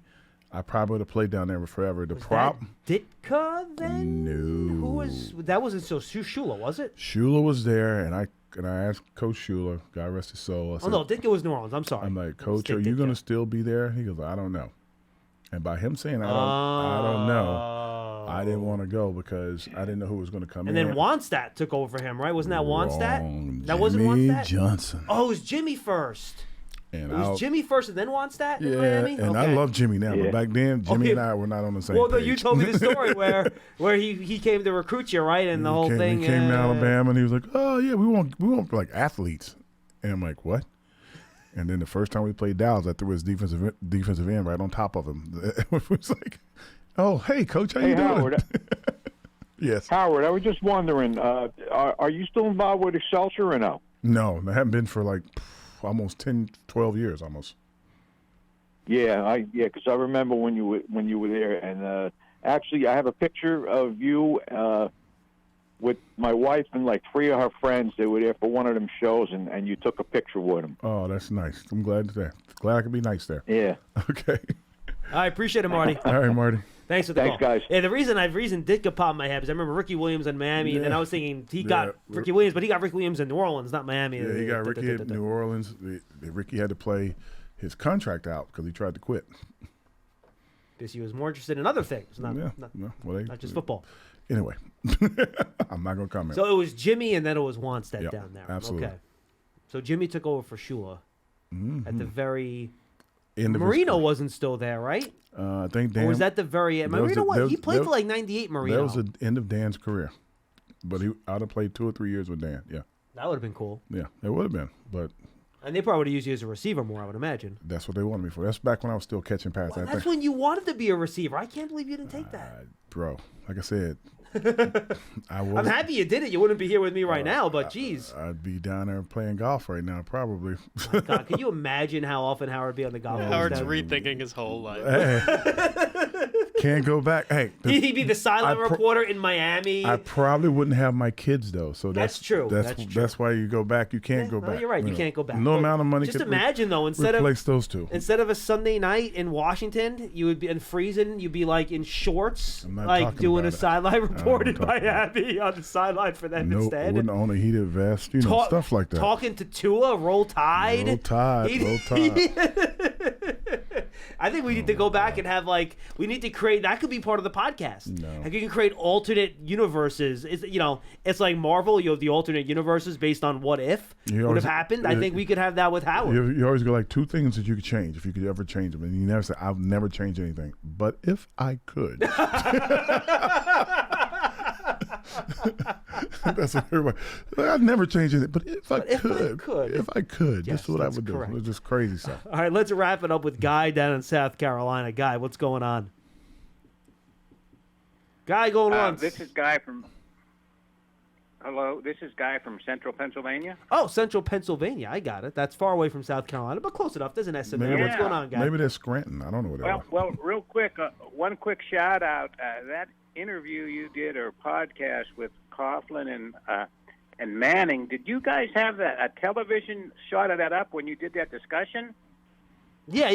B: I probably would have played down there forever.
A: Was that Ditka then?
B: No.
A: That wasn't so Shula, was it?
B: Shula was there, and I asked Coach Shula, God rest his soul. I said,
A: no, Ditka was New Orleans. I'm sorry.
B: I'm like, Coach, are you going to still be there? He goes, I don't know. And by him saying I don't know, I didn't want to go because I didn't know who was going to come in.
A: And then Wannstedt took over for him, right? Wasn't that Wannstedt? That
B: wasn't
A: Wannstedt?
B: Johnson.
A: Oh, it was Jimmy first.
B: And
A: it was Jimmy first and then Wannstedt in
B: yeah,
A: Miami?
B: And I love Jimmy now, but back then, Jimmy and I were not on the same page.
A: Well, you told me the story where he came to recruit you, right? And the whole thing.
B: He came to Alabama, and he was like, oh, yeah, we want like athletes. And I'm like, what? And then the first time we played Dallas, I threw his defensive end right on top of him. It was like, oh, hey, Coach, how you doing?
G: Howard,
B: yes.
G: Howard, I was just wondering, are you still involved with Excelsior or no?
B: No, I haven't been for almost 10, 12 years almost.
G: Yeah, because I remember when you were there, and actually, I have a picture of you with my wife and 3 of her friends. They were there for one of them shows, and you took a picture with them.
B: Oh, that's nice. I'm glad I could be nice there.
G: Yeah.
B: Okay.
A: I appreciate it, Marty.
B: All right, Marty.
A: Thanks for the call.
G: Guys.
A: Yeah, the reason Ditka popped in my head is I remember Ricky Williams in Miami, and then I was thinking he got Ricky Williams, but he got Ricky Williams in New Orleans, not Miami.
B: Yeah, he got Ricky in New Orleans. Ricky had to play his contract out because he tried to quit.
A: Because he was more interested in other things, not just football.
B: Anyway, I'm not going to comment.
A: So it was Jimmy, and then it was Wannstedt down there.
B: Absolutely.
A: Okay. So Jimmy took over for Shula at the very
B: end.
A: Marino wasn't still there, right?
B: I think Dan.
A: Or was that the very end? Marino, he played for 98, Marino.
B: That was the end of Dan's career. But I'd have played 2 or 3 years with Dan, yeah.
A: That would have been cool.
B: Yeah, it would have been. But
A: and they probably would have used you as a receiver more, I would imagine.
B: That's what they wanted me for. That's back when I was still catching passes.
A: Well, that's when you wanted to be a receiver. I can't believe you didn't take that.
B: Bro, like I said,
A: I'm happy you did it. You wouldn't be here with me right now, but geez.
B: I'd be down there playing golf right now, probably.
A: Oh my God, can you imagine how often Howard would be on the golf course?
C: Howard's rethinking his whole life.
B: Can't go back. Hey,
A: he'd be the sideline reporter in Miami.
B: I probably wouldn't have my kids though, so that's
A: true.
B: That's why you go back. You can't go back.
A: You're right. You can't go back.
B: No amount of money.
A: Just imagine though, instead
B: of those two.
A: Instead of a Sunday night in Washington, you would be in freezing. You'd be in shorts, doing a sideline report in Miami on the sideline for them instead.
B: Wouldn't own a heated vest, stuff like that.
A: Talking to Tua, roll tide.
B: Roll tide.
A: I think we need to go back and have we need to create. That could be part of the podcast.
B: No.
A: Like you can create alternate universes. It's like Marvel. You have the alternate universes based on what if would have happened. I think we could have that with Howard.
B: You always go like 2 things that you could change if you could ever change them, and you never say I'll never change anything. But if I could. That's what everybody. I'd never change anything, but if I could,
A: Yes,
B: this is what I
A: that's
B: would
A: correct.
B: do. It's just crazy stuff.
A: All right, let's wrap it up with Guy down in South Carolina. Guy, what's going on? Guy going on.
H: This is Guy from. Hello, this is Guy from Central Pennsylvania.
A: Oh, Central Pennsylvania. I got it. That's far away from South Carolina, but close enough. There's an S in there. What's going on, Guy?
B: Maybe that's Scranton. I don't know what that was.
H: Well, real quick, one quick shout out. That interview you did or podcast with Coughlin and Manning. Did you guys have a television shot of that up when you did that discussion?
A: Yeah.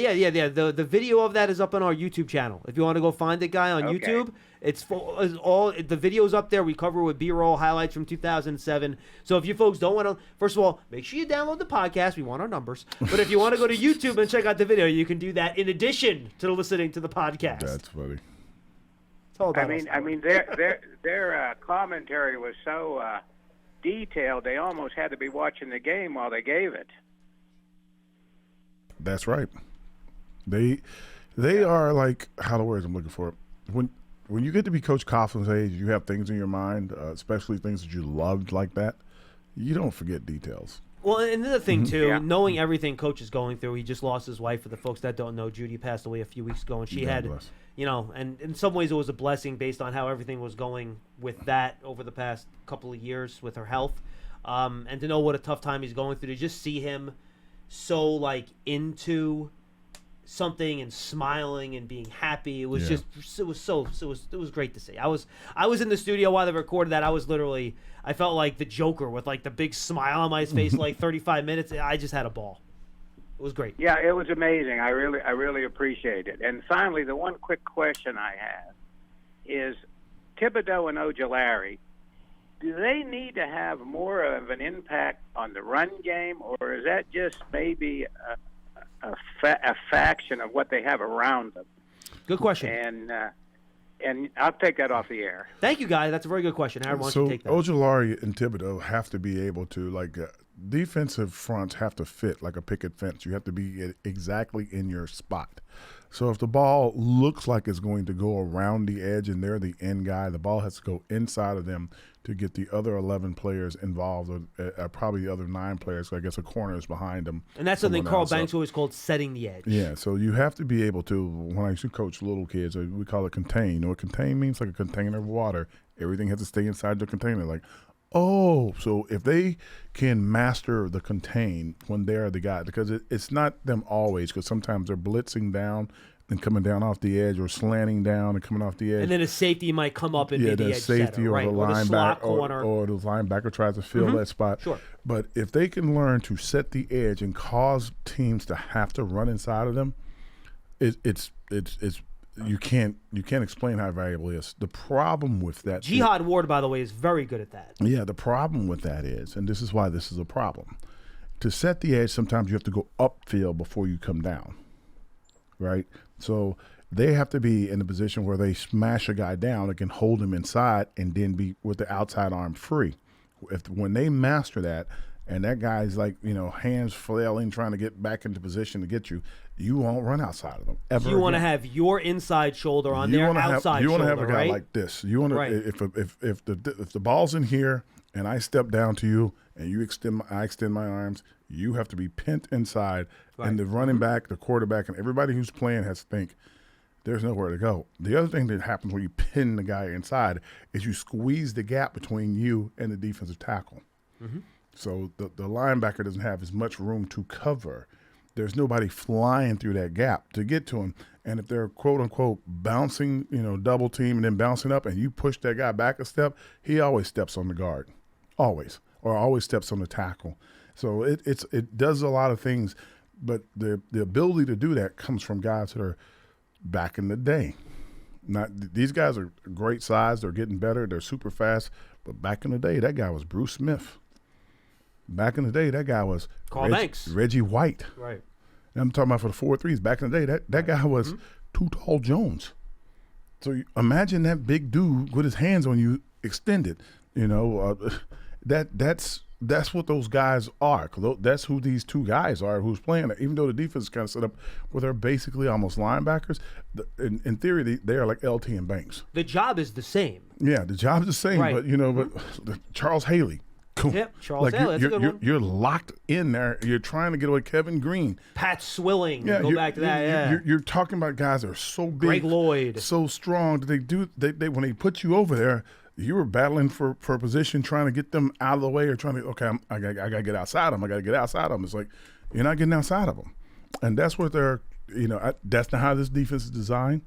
A: The video of that is up on our YouTube channel. If you want to go find it, Guy, on YouTube, it's all the videos up there. We cover with B-roll highlights from 2007. So if you folks don't want to, first of all, make sure you download the podcast. We want our numbers. But if you want to go to YouTube and check out the video, you can do that in addition to listening to the podcast.
B: That's funny.
A: It's all about
H: I mean, their commentary was so detailed. They almost had to be watching the game while they gave it.
B: That's right. They are like, how the words I'm looking for. When you get to be Coach Coughlin's age, you have things in your mind, especially things that you loved like that. You don't forget details.
A: Well, and another thing, too, knowing everything Coach is going through, he just lost his wife. For the folks that don't know, Judy passed away a few weeks ago, and she had, and in some ways it was a blessing based on how everything was going with that over the past couple of years with her health. And to know what a tough time he's going through, to just see him so, into something and smiling and being happy. It was it was great to see. I was in the studio while they recorded that. I felt like the Joker with the big smile on my face 35 minutes. I just had a ball. It was great.
H: Yeah, it was amazing. I really appreciate it. And finally, the one quick question I have is Thibodeaux and Ojulari, do they need to have more of an impact on the run game, or is that just maybe a faction of what they have around them?
A: Good question.
H: And I'll take that off the air.
A: Thank you, Guy. That's a very good question. Howard, why don't you take that?
B: Ojulari and Thibodeaux have to be able to, defensive fronts have to fit like a picket fence. You have to be exactly in your spot. So if the ball looks like it's going to go around the edge and they're the end guy, the ball has to go inside of them to get the other 11 players involved, or probably the other 9 players. So I guess a corner is behind them.
A: And that's something Carl Banks always called setting the edge.
B: Yeah, so you have to be able to, when I used to coach little kids, we call it contain. You know what contain means? Like a container of water. Everything has to stay inside the container. So if they can master the contain when they're the guy, because it's not them always, because sometimes they're blitzing down and coming down off the edge, or slanting down and coming off the edge.
A: And then a safety might come up and be the edge
B: safety
A: setter,
B: or
A: right?
B: the linebacker, or the linebacker tries to fill that spot.
A: Sure.
B: But if they can learn to set the edge and cause teams to have to run inside of them, it's you can't explain how valuable it is. The problem with that,
A: Jihad Ward, by the way, is very good at that.
B: Yeah, the problem with that is, and this is why this is a problem, to set the edge, sometimes you have to go upfield before you come down, right? So they have to be in a position where they smash a guy down and can hold him inside and then be with the outside arm free. When they master that, and that guy's hands flailing, trying to get back into position to get you, you won't run outside of them ever.
A: So you want to have your inside shoulder on their outside shoulder,
B: you want to have a guy
A: right?
B: like this. You want to if the ball's in here and I step down to you and I extend my arms, you have to be pinned inside, and the running back, the quarterback, and everybody who's playing has to think there's nowhere to go. The other thing that happens when you pin the guy inside is you squeeze the gap between you and the defensive tackle. Mm-hmm. So the linebacker doesn't have as much room to cover. There's nobody flying through that gap to get to him. And if they're, quote, unquote, bouncing, double team and then bouncing up, and you push that guy back a step, he always steps on the guard. Always. Or always steps on the tackle. So it does a lot of things. But the ability to do that comes from guys that are back in the day. These guys are great size. They're getting better. They're super fast. But back in the day, that guy was Bruce Smith. Back in the day, that guy was
A: Carl Banks.
B: Reggie White.
A: Right.
B: And I'm talking about for the 4-3s. Back in the day, that guy was Too Tall Jones. So imagine that big dude with his hands on you extended. You know, that's what those guys are. 'Cause that's who these two guys are who's playing. Even though the defense is kind of set up where they're basically almost linebackers, in theory they are like LT and Banks.
A: The job is the same.
B: Yeah, the job is the same.
A: Right.
B: But you know, Charles Haley. Cool.
A: Yep, Charles Haley. That's a good one.
B: You're locked in there. You're trying to get away. Kevin Green,
A: Pat Swilling.
B: Yeah,
A: Go back to that. Yeah.
B: You're talking about guys that are so big,
A: Greg Lloyd,
B: so strong that they when they put you over there, you were battling for a position, trying to get them out of the way, or trying to I gotta get outside them. I gotta get outside them. It's like you're not getting outside of them, and that's what they're. You know, that's not how this defense is designed.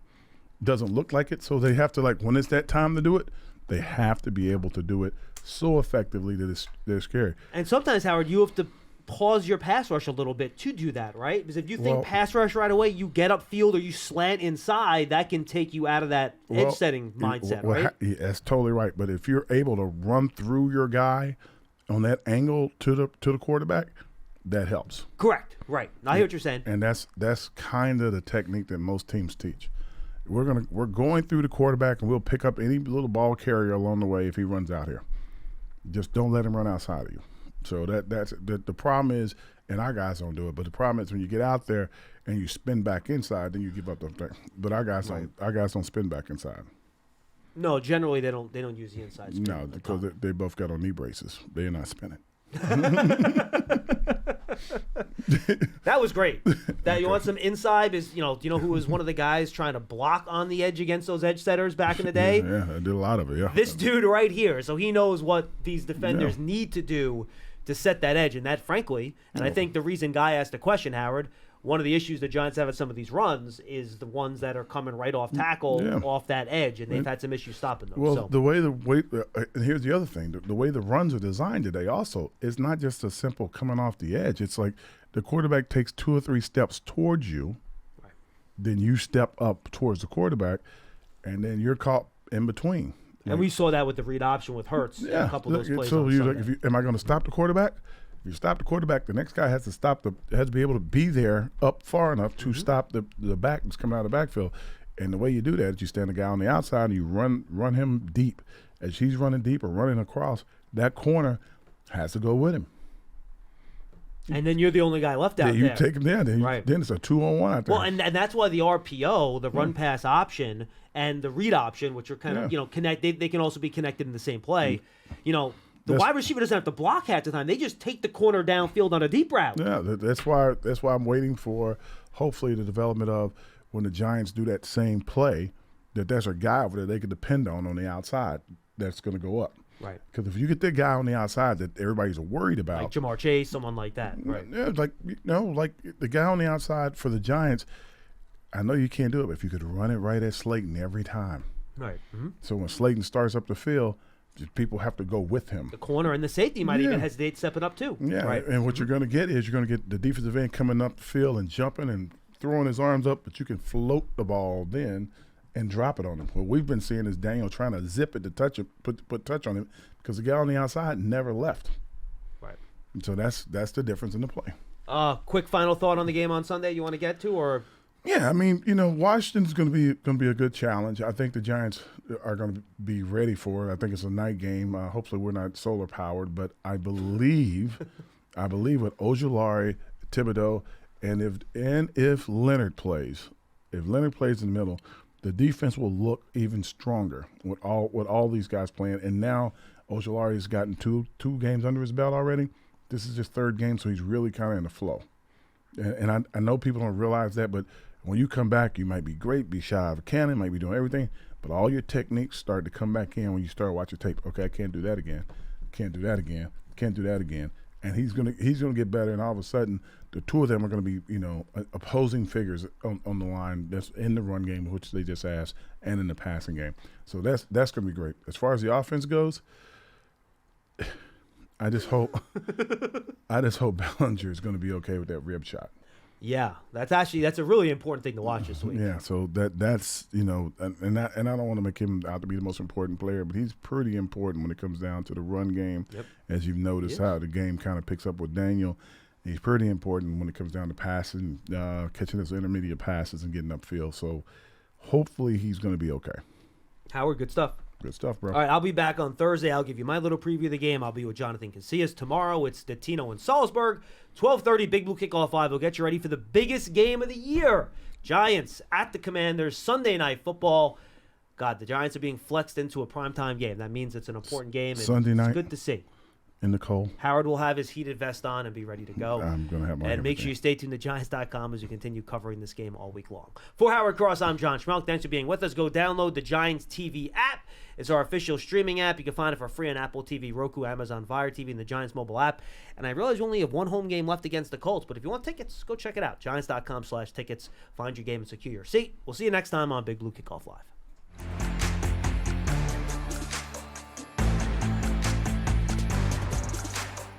B: Doesn't look like it. So they have to when it's that time to do it, they have to be able to do it so effectively that they're scary.
A: And sometimes, Howard, you have to pause your pass rush a little bit to do that, right? Because if you think pass rush right away, you get upfield or you slant inside, that can take you out of that edge setting mindset, right?
B: Yeah, that's totally right. But if you're able to run through your guy on that angle to the quarterback, that helps.
A: Correct. Right. I hear what you're saying.
B: And that's kind of the technique that most teams teach. We're going through the quarterback, and we'll pick up any little ball carrier along the way if he runs out here. Just don't let him run outside of you. So that's the problem is, and our guys don't do it, but the problem is when you get out there and you spin back inside, then you give up the thing. But our guys don't spin back inside.
A: No, generally they don't use the inside spin.
B: No, because they both got on knee braces. They're not spinning.
A: That was great. That you want some inside is, do you know who was one of the guys trying to block on the edge against those edge setters back in the day?
B: Yeah, I did a lot of it. Yeah,
A: this dude right here. So he knows what these defenders need to do to set that edge, and that, frankly, and I think the reason Guy asked the question, Howard, one of the issues the Giants have at some of these runs is the ones that are coming right off tackle, off that edge, and they've had some issues stopping them.
B: Well, the way and here's the other thing: the way the runs are designed today, also, it's not just a simple coming off the edge. It's like the quarterback takes 2 or 3 steps towards you, then you step up towards the quarterback, and then you're caught in between.
A: And we saw that with the read option with Hurts. A couple of those plays.
B: So am I going to stop the quarterback? If you stop the quarterback, the next guy has to be able to be there up far enough to stop the back that's coming out of the backfield. And the way you do that is you stand the guy on the outside and you run him deep. As he's running deep or running across, that corner has to go with him.
A: And then you're the only guy left out there.
B: You take him there. Then it's a 2-on-1 out there.
A: Well, and that's why the RPO, the run pass option, and the read option, which are kind of connected, they can also be connected in the same play. The wide receiver doesn't have to block half the time. They just take the corner downfield on a deep route.
B: Yeah, that's why I'm waiting for hopefully the development of when the Giants do that same play, that there's a guy over there they can depend on the outside that's going to go up.
A: Right.
B: Because if you get that guy on the outside that everybody's worried about,
A: like Jamar Chase, someone like that, right?
B: Yeah, like the guy on the outside for the Giants. I know you can't do it, but if you could run it right at Slayton every time,
A: right? Mm-hmm.
B: So when Slayton starts up the field, people have to go with him.
A: The corner and the safety might even hesitate stepping up too.
B: Yeah, right. And what you're going to get is you're going to get the defensive end coming up the field and jumping and throwing his arms up, but you can float the ball then and drop it on him. What we've been seeing is Daniel trying to zip it to touch it, put touch on him, because the guy on the outside never left.
A: Right.
B: And so that's the difference in the play.
A: Quick final thought on the game on Sunday you want to get to, or?
B: Yeah, I mean, Washington's going to be a good challenge. I think the Giants are going to be ready for it. I think it's a night game. Hopefully, we're not solar powered, but I believe with Ojulari, Thibodeaux, and if Leonard plays, in the middle, the defense will look even stronger with all these guys playing. And now Ojulari has gotten two games under his belt already. This is his 3rd game, so he's really kind of in the flow. And I know people don't realize that, but when you come back, you might be great, be shy of a cannon, might be doing everything, but all your techniques start to come back in when you start watching tape. Okay, I can't do that again. Can't do that again. Can't do that again. And he's gonna get better, and all of a sudden, the two of them are gonna be opposing figures on the line that's in the run game, which they just asked, and in the passing game. So that's gonna be great. As far as the offense goes, I just hope Bellinger is gonna be okay with that rib shot.
A: Yeah, that's a really important thing to watch this week.
B: Yeah, so that's and I don't want to make him out to be the most important player, but he's pretty important when it comes down to the run game. Yep. As you've noticed how the game kind of picks up with Daniel, He's pretty important when it comes down to passing, catching those intermediate passes and getting upfield. So hopefully he's going to be okay.
A: Howard, good stuff.
B: Good stuff, bro.
A: All right, I'll be back on Thursday. I'll give you my little preview of the game. I'll be with Jonathan Casillas. Tomorrow, it's Tino and Salzburg. 12:30, Big Blue Kickoff Live. We'll get you ready for the biggest game of the year. Giants at the Commanders, Sunday Night Football. God, the Giants are being flexed into a primetime game. That means it's an important game.
B: Sunday night.
A: It's good to see.
B: In the cold.
A: Howard will have his heated vest on and be ready to go.
B: I'm going to have my
A: And make sure you stay tuned to Giants.com as we continue covering this game all week long. For Howard Cross, I'm John Schmeelk. Thanks for being with us. Go download the Giants TV app. It's our official streaming app. You can find it for free on Apple TV, Roku, Amazon Fire TV, and the Giants mobile app. And I realize you only have one home game left against the Colts, but if you want tickets, go check it out. Giants.com/tickets. Find your game and secure your seat. We'll see you next time on Big Blue Kickoff Live.